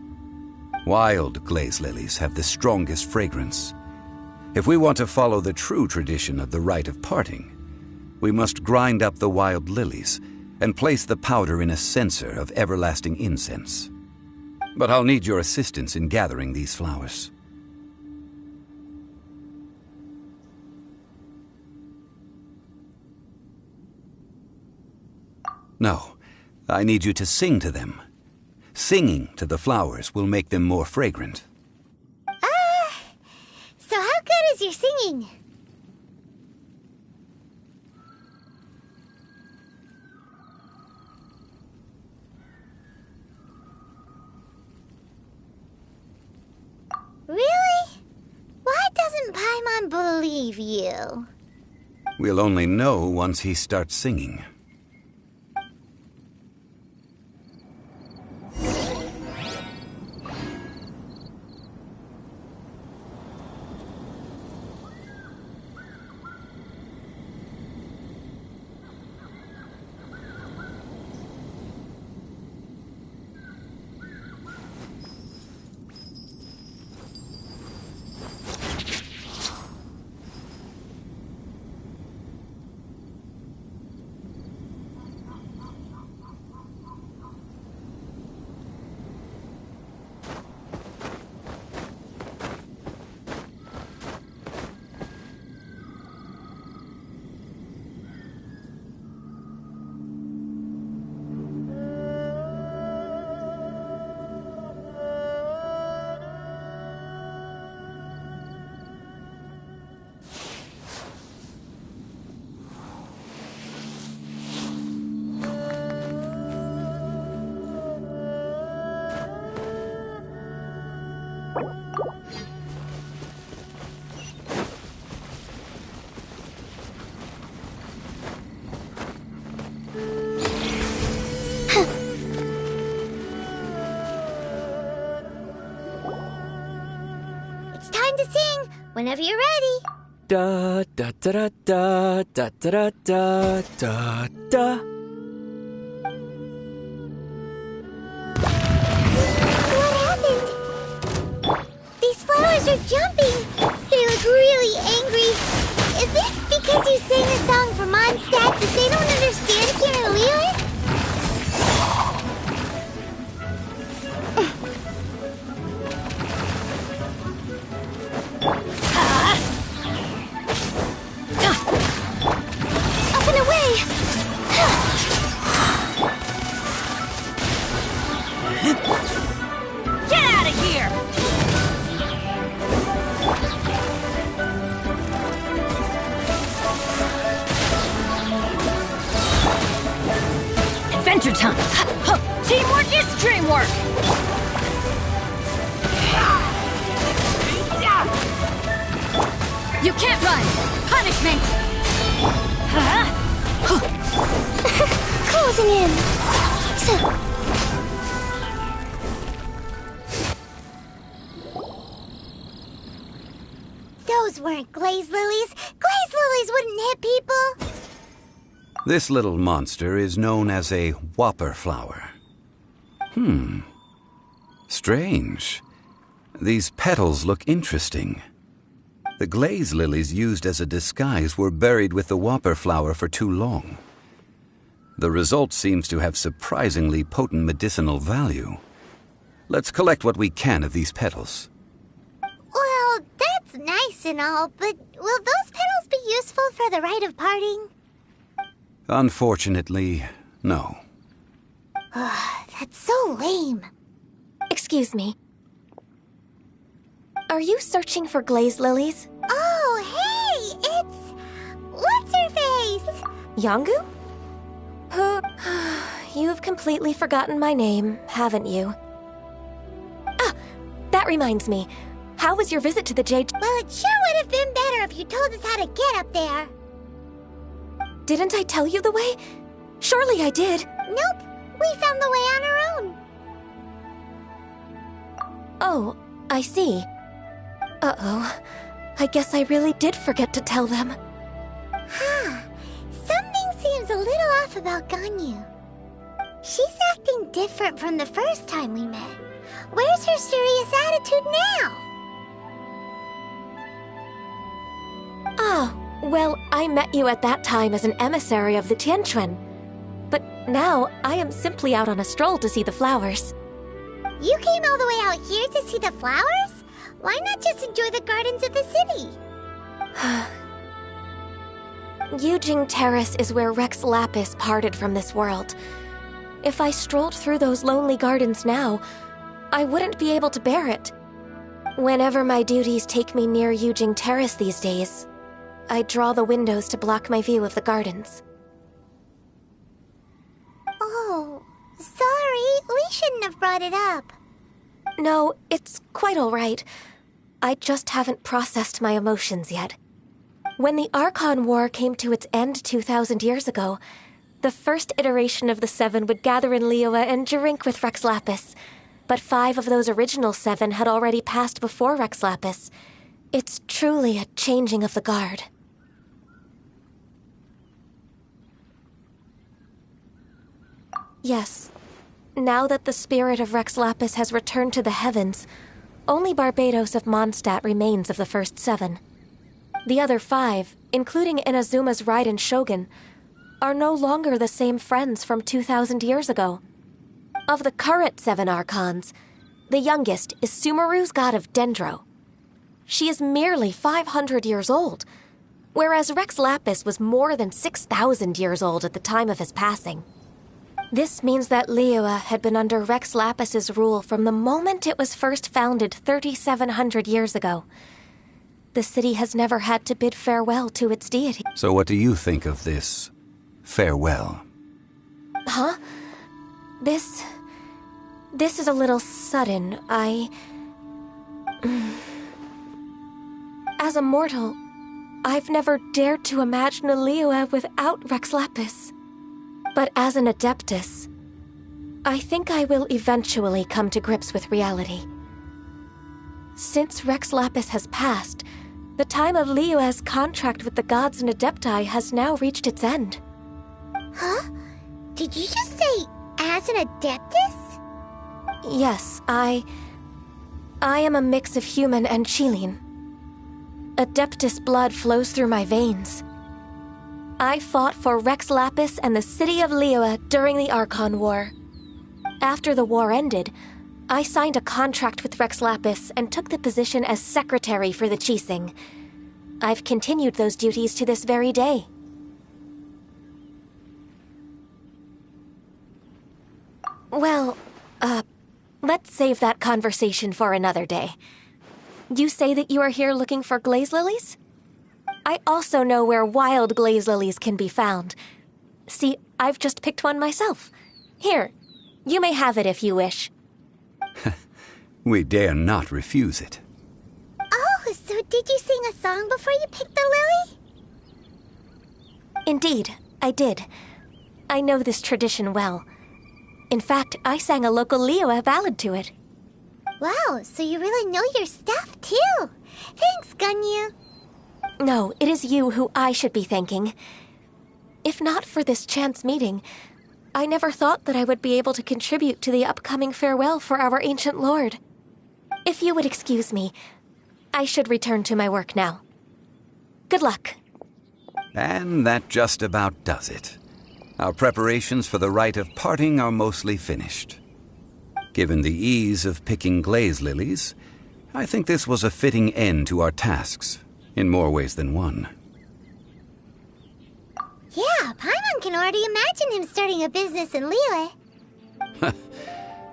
Speaker 8: Wild glaze lilies have the strongest fragrance. If we want to follow the true tradition of the rite of parting, we must grind up the wild lilies and place the powder in a censer of everlasting incense. But I'll need your assistance in gathering these flowers. No, I need you to sing to them. Singing to the flowers will make them more fragrant.
Speaker 1: So how good is your singing? Really? Why doesn't Paimon believe you?
Speaker 8: We'll only know once he starts singing.
Speaker 1: Whenever you're ready.
Speaker 9: Da da da da da da da da da.
Speaker 1: What happened? These flowers are jumping. They look really angry. Is it because you sang a song for Mondstadt that they don't understand here in Liyue? Up and away!
Speaker 3: Get out of here! Adventure time! Teamwork is dreamwork! You can't run! Punishment!
Speaker 1: Closing in. Those weren't glaze lilies. Glaze lilies wouldn't hit people.
Speaker 8: This little monster is known as a whopper flower. Strange. These petals look interesting. The glaze lilies used as a disguise were buried with the whopper flower for too long. The result seems to have surprisingly potent medicinal value. Let's collect what we can of these petals.
Speaker 1: Well, that's nice and all, but will those petals be useful for the rite of parting?
Speaker 8: Unfortunately, no.
Speaker 1: That's so lame.
Speaker 3: Excuse me. Are you searching for glaze lilies?
Speaker 1: Oh, hey! It's... What's-her-face?
Speaker 3: Yongu? Who... You've completely forgotten my name, haven't you? Ah! That reminds me. How was your visit to the Jade...
Speaker 1: Well, it sure would have been better if you told us how to get up there.
Speaker 3: Didn't I tell you the way? Surely I did.
Speaker 1: Nope. We found the way on our own.
Speaker 3: Oh, I see. Uh-oh. I guess I really did forget to tell them.
Speaker 1: Something seems a little off about Ganyu. She's acting different from the first time we met. Where's her serious attitude now?
Speaker 3: Ah, well, I met you at that time as an emissary of the Tianquan. But now, I am simply out on a stroll to see the flowers.
Speaker 1: You came all the way out here to see the flowers? Why not just enjoy the gardens of the city?
Speaker 3: Yujing Terrace is where Rex Lapis parted from this world. If I strolled through those lonely gardens now, I wouldn't be able to bear it. Whenever my duties take me near Yujing Terrace these days, I draw the windows to block my view of the gardens.
Speaker 1: Oh, sorry. We shouldn't have brought it up.
Speaker 3: No, it's quite all right. I just haven't processed my emotions yet. When the Archon War came to its end 2,000 years ago, the first iteration of the Seven would gather in Liyue and drink with Rex Lapis. But 5 of those original 7 had already passed before Rex Lapis. It's truly a changing of the guard. Yes. Now that the spirit of Rex Lapis has returned to the heavens, only Barbados of Mondstadt remains of the first 7. The other 5, including Inazuma's Raiden Shogun, are no longer the same friends from 2,000 years ago. Of the current 7 Archons, the youngest is Sumeru's god of Dendro. She is merely 500 years old, whereas Rex Lapis was more than 6,000 years old at the time of his passing. This means that Liyue had been under Rex Lapis's rule from the moment it was first founded 3,700 years ago. The city has never had to bid farewell to its deity.
Speaker 8: So what do you think of this farewell?
Speaker 3: Huh? This is a little sudden. As a mortal, I've never dared to imagine a Liyue without Rex Lapis. But as an Adeptus, I think I will eventually come to grips with reality. Since Rex Lapis has passed, The time of Liyue's contract with the gods and Adepti has now reached its end.
Speaker 1: Huh? Did you just say as an Adeptus?
Speaker 3: Yes, I am a mix of human and Qilin. Adeptus blood flows through my veins. I fought for Rex Lapis and the city of Liyue during the Archon War. After the war ended, I signed a contract with Rex Lapis and took the position as secretary for the Qixing. I've continued those duties to this very day. Well, let's save that conversation for another day. You say that you are here looking for glaze lilies? I also know where wild glaze lilies can be found. See, I've just picked one myself. Here, you may have it if you wish.
Speaker 8: We dare not refuse it.
Speaker 1: Oh, so did you sing a song before you picked the lily?
Speaker 3: Indeed, I did. I know this tradition well. In fact, I sang a local Liyue ballad to it.
Speaker 1: Wow, so you really know your stuff, too. Thanks, Gunyu.
Speaker 3: No, it is you who I should be thanking. If not for this chance meeting, I never thought that I would be able to contribute to the upcoming farewell for our ancient lord. If you would excuse me, I should return to my work now. Good luck.
Speaker 8: And that just about does it. Our preparations for the rite of parting are mostly finished. Given the ease of picking glaze lilies, I think this was a fitting end to our tasks, in more ways than one.
Speaker 1: Yeah, Paimon can already imagine him starting a business in Liyue.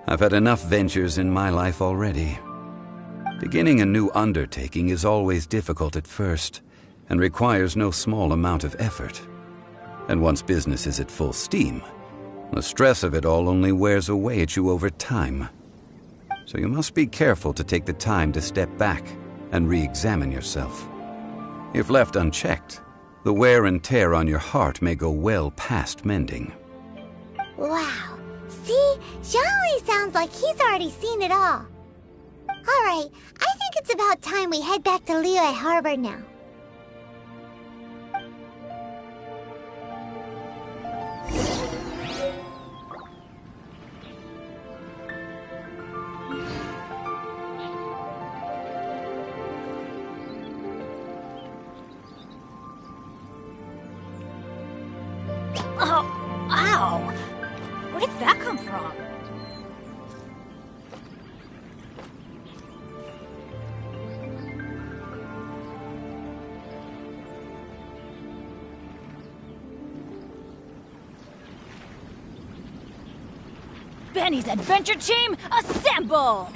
Speaker 8: I've had enough ventures in my life already. Beginning a new undertaking is always difficult at first, and requires no small amount of effort. And once business is at full steam, the stress of it all only wears away at you over time. So you must be careful to take the time to step back and re-examine yourself. If left unchecked, the wear and tear on your heart may go well past mending.
Speaker 1: Wow. See, Zhongli sounds like he's already seen it all. Alright, I think it's about time we head back to Liyue Harbor now.
Speaker 10: Oh, ow! Where did that come from? Benny's Adventure Team, assemble!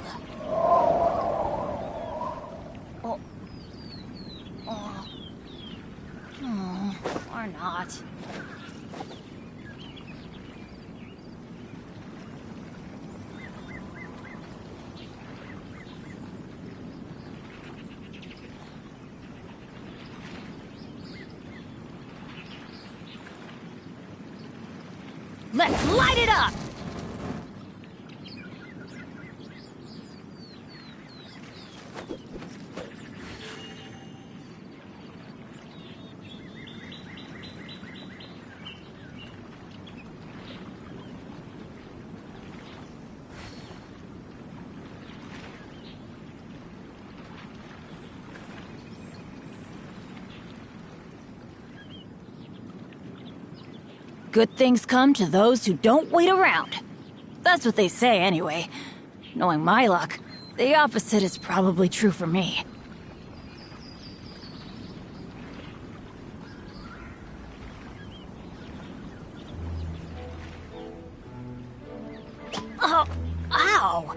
Speaker 10: Or not. Let's light it up! Good things come to those who don't wait around. That's what they say anyway. Knowing my luck, the opposite is probably true for me. Oh, ow!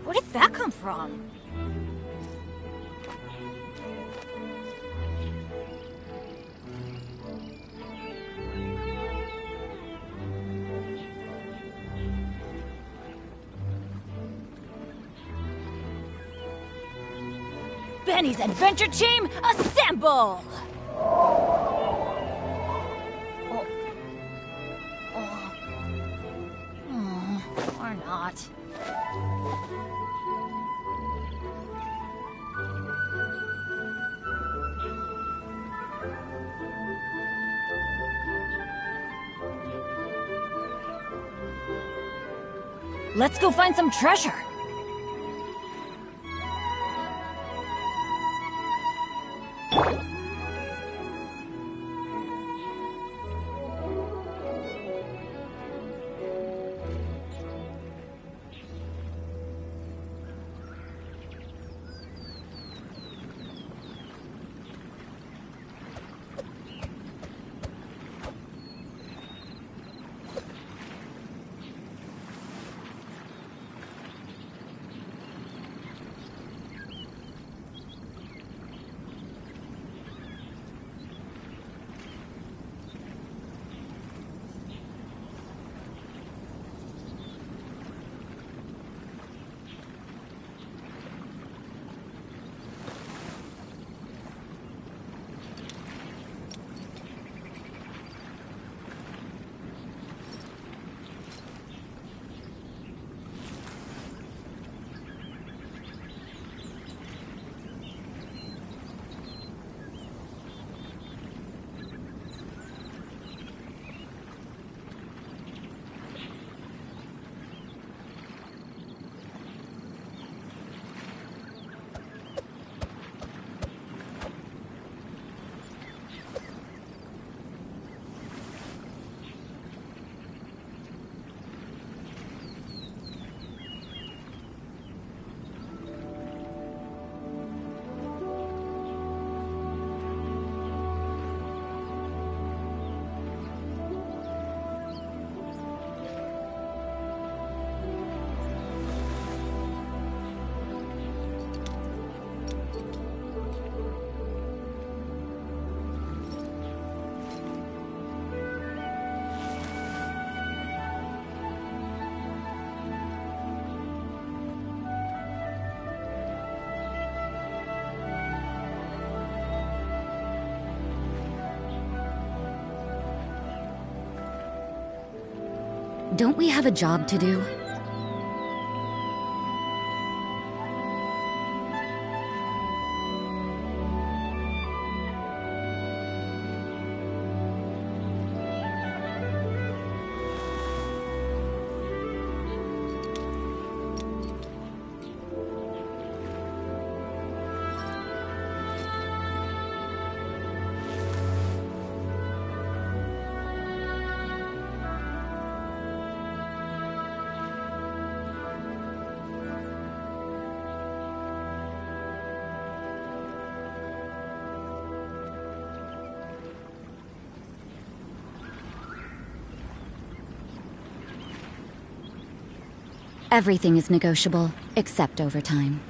Speaker 10: Where did that come from? Benny's Adventure Team, assemble! Or not. Let's go find some treasure.
Speaker 4: Don't we have a job to do? Everything is negotiable, except overtime.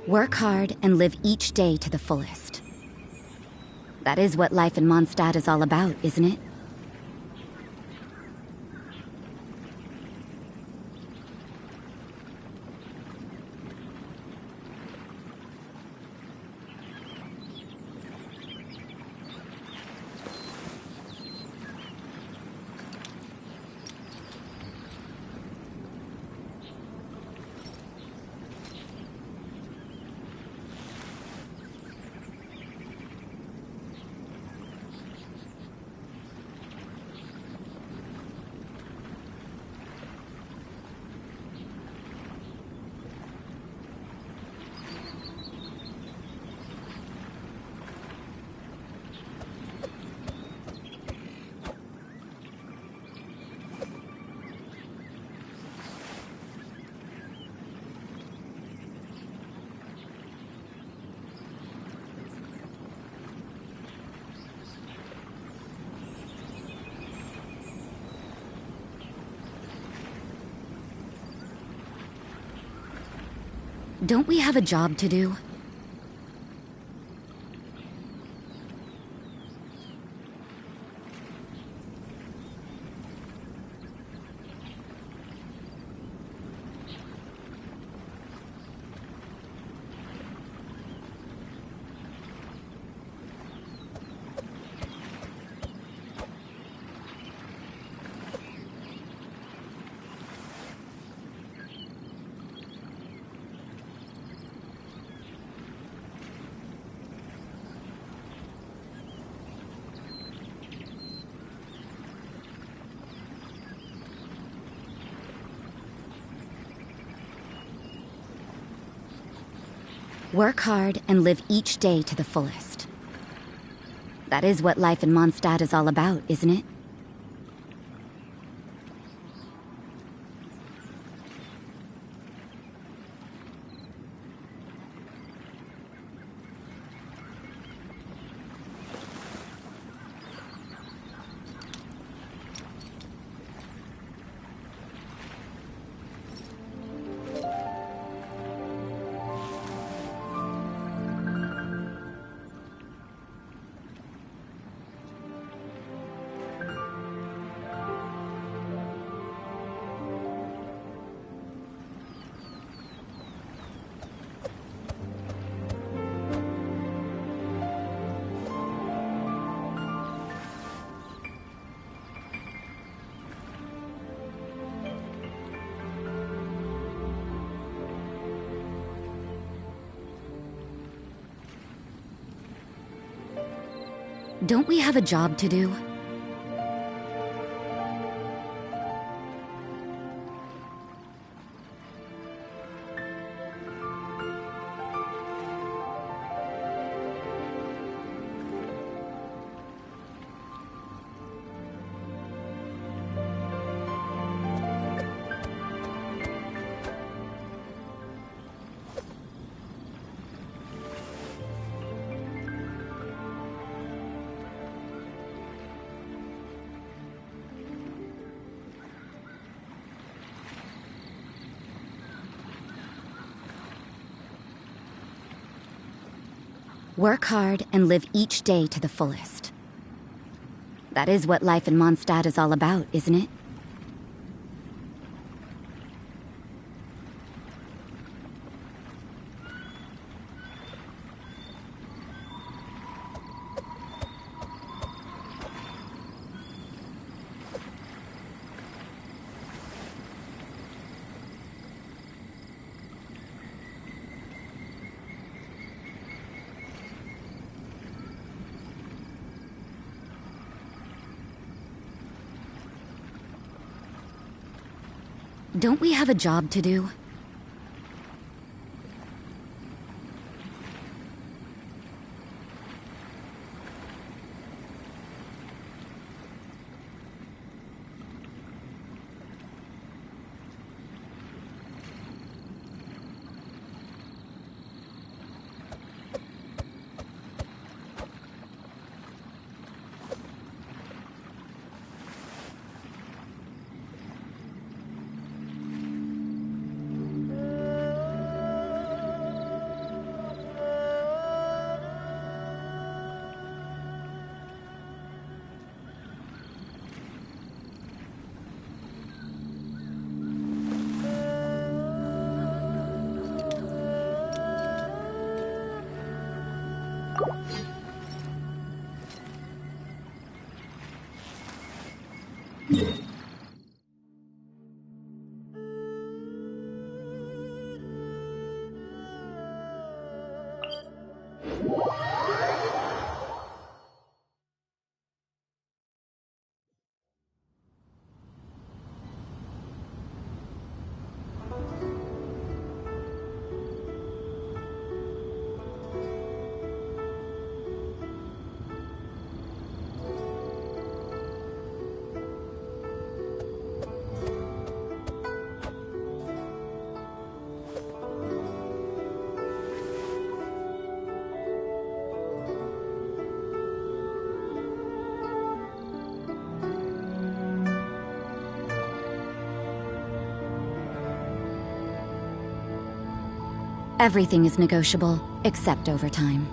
Speaker 4: Work hard and live each day to the fullest. That is what life in Mondstadt is all about, isn't it? Don't we have a job to do? Work hard and live each day to the fullest. That is what life in Mondstadt is all about, isn't it? Don't we have a job to do? Work hard and live each day to the fullest. That is what life in Mondstadt is all about, isn't it? Don't we have a job to do? Everything is negotiable, except overtime.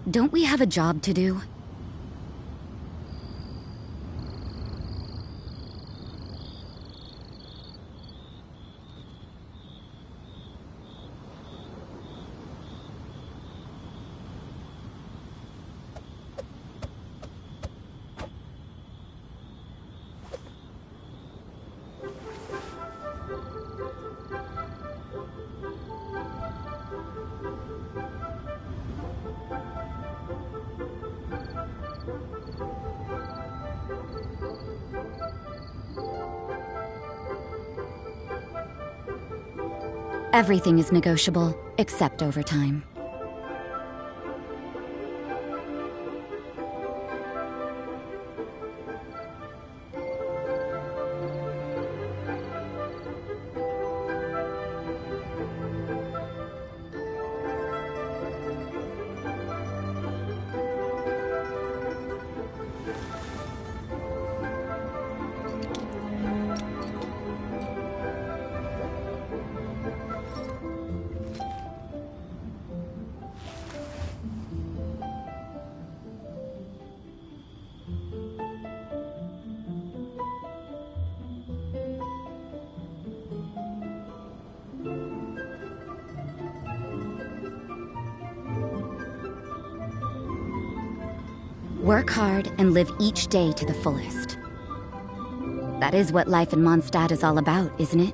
Speaker 4: Don't we have a job to do? Everything is negotiable, except overtime. Work hard and live each day to the fullest. That is what life in Mondstadt is all about, isn't it?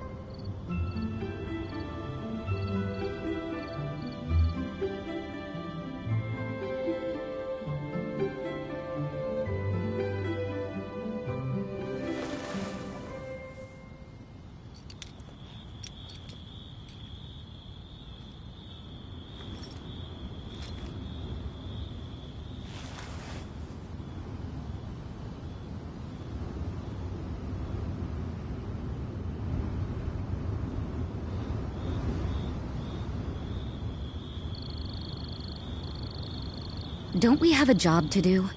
Speaker 4: Don't we have a job to do?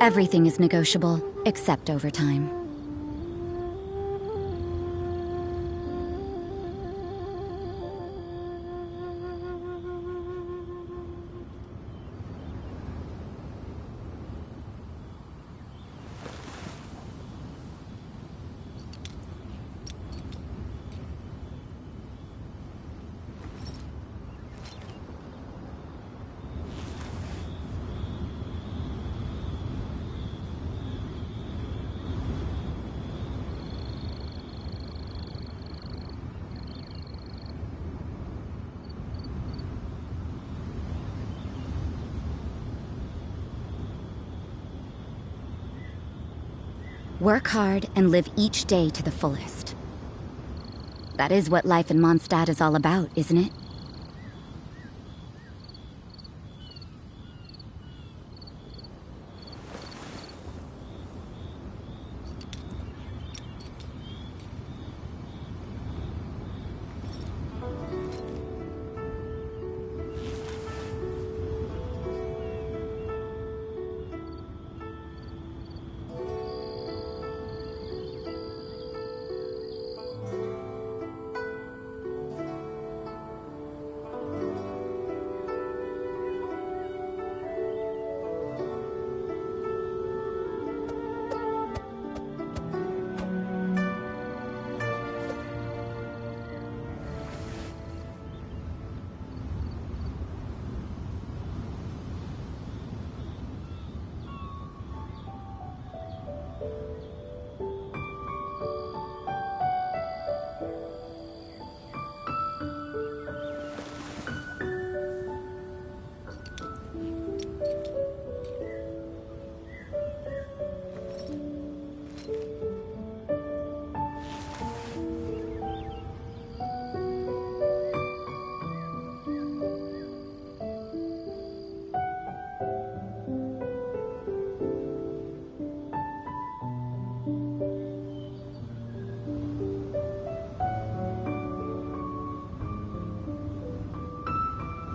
Speaker 4: Everything is negotiable, except overtime. Work hard and live each day to the fullest. That is what life in Mondstadt is all about, isn't it?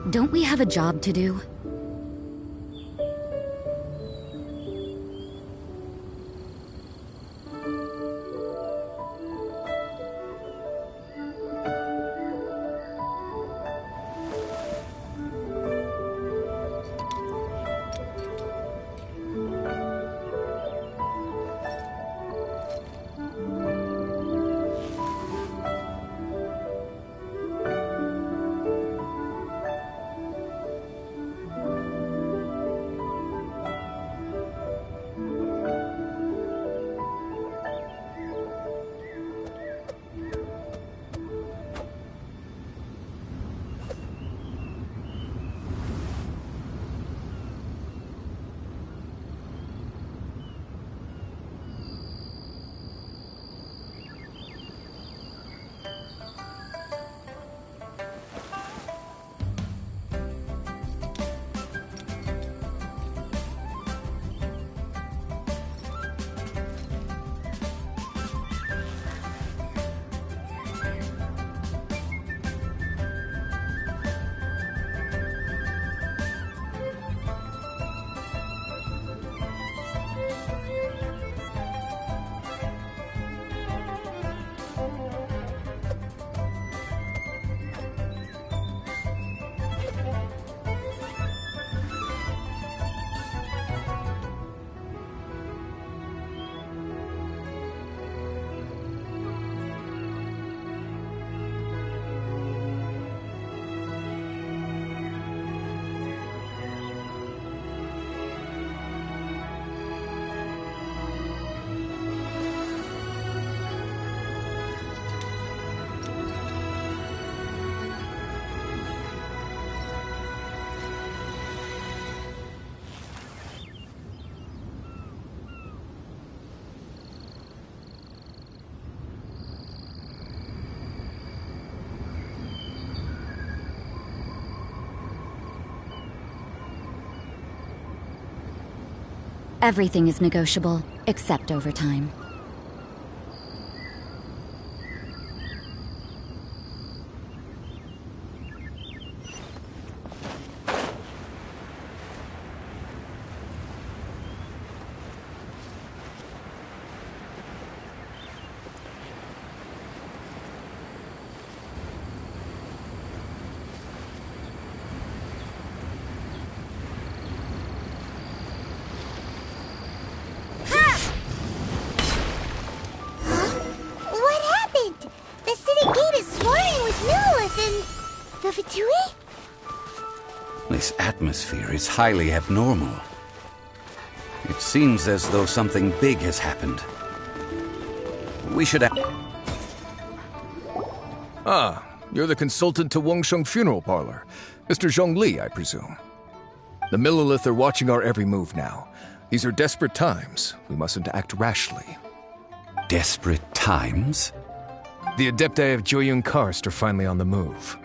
Speaker 4: Don't we have a job to do? Everything is negotiable, except overtime.
Speaker 8: place atmosphere is highly abnormal. It seems as though something big has happened. We should
Speaker 11: Ah, you're the consultant to Wangsheng Funeral Parlor. Mr. Zhongli, I presume. The Millilith are watching our every move now. These are desperate times. We mustn't act rashly.
Speaker 8: Desperate times?
Speaker 11: The Adepti of Joyun Karst are finally on the move.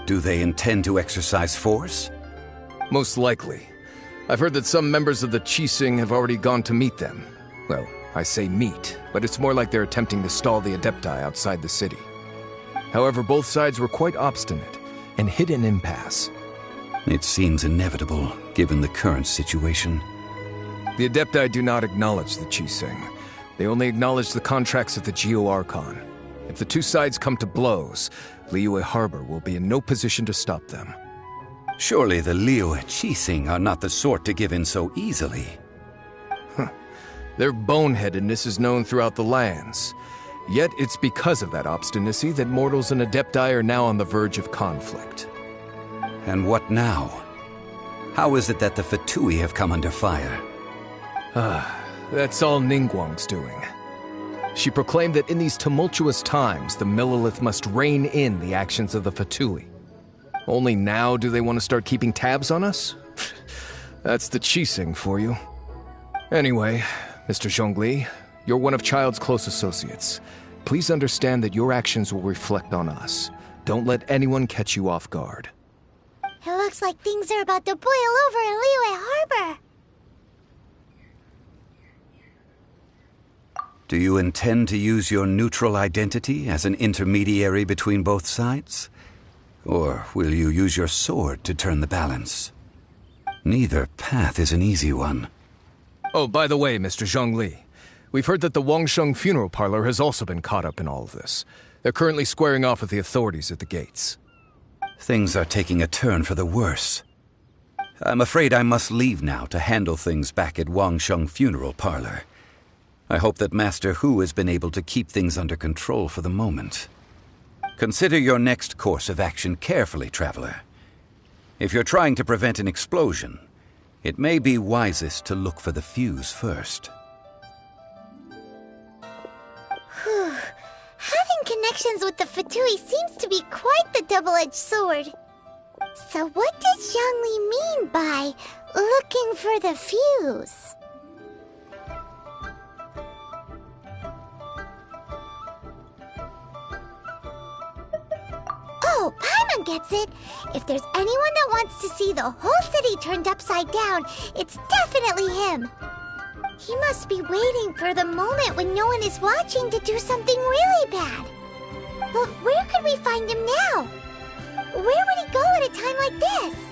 Speaker 8: Do they intend to exercise force?
Speaker 11: Most likely. I've heard that some members of the Qixing have already gone to meet them. Well, I say meet, but it's more like they're attempting to stall the Adepti outside the city. However, both sides were quite obstinate and hit an impasse.
Speaker 8: It seems inevitable, given the current situation.
Speaker 11: The Adepti do not acknowledge the Qixing. They only acknowledge the contracts of the Geo-Archon. If the two sides come to blows, Liyue Harbor will be in no position to stop them.
Speaker 8: Surely the Liyue Qixing are not the sort to give in so easily.
Speaker 11: Their boneheadedness is known throughout the lands. Yet it's because of that obstinacy that mortals and Adepti are now on the verge of conflict.
Speaker 8: And what now? How is it that the Fatui have come under fire?
Speaker 11: That's all Ningguang's doing. She proclaimed that in these tumultuous times, the Millilith must rein in the actions of the Fatui. Only now do they want to start keeping tabs on us? That's the Qixing for you. Anyway, Mr. Zhongli, you're one of Child's close associates. Please understand that your actions will reflect on us. Don't let anyone catch you off guard.
Speaker 1: It looks like things are about to boil over in Liyue Harbor.
Speaker 8: Do you intend to use your neutral identity as an intermediary between both sides? Or will you use your sword to turn the balance? Neither path is an easy one.
Speaker 11: Oh, by the way, Mr. Zhongli, we've heard that the Wangsheng Funeral Parlor has also been caught up in all of this. They're currently squaring off with the authorities at the gates.
Speaker 8: Things are taking a turn for the worse. I'm afraid I must leave now to handle things back at Wangsheng Funeral Parlor. I hope that Master Hu has been able to keep things under control for the moment. Consider your next course of action carefully, Traveler. If you're trying to prevent an explosion, it may be wisest to look for the fuse first.
Speaker 1: Whew. Having connections with the Fatui seems to be quite the double-edged sword. So what does Zhongli mean by looking for the fuse? Oh, Paimon gets it! If there's anyone that wants to see the whole city turned upside down, it's definitely him! He must be waiting for the moment when no one is watching to do something really bad. But where could we find him now? Where would he go at a time like this?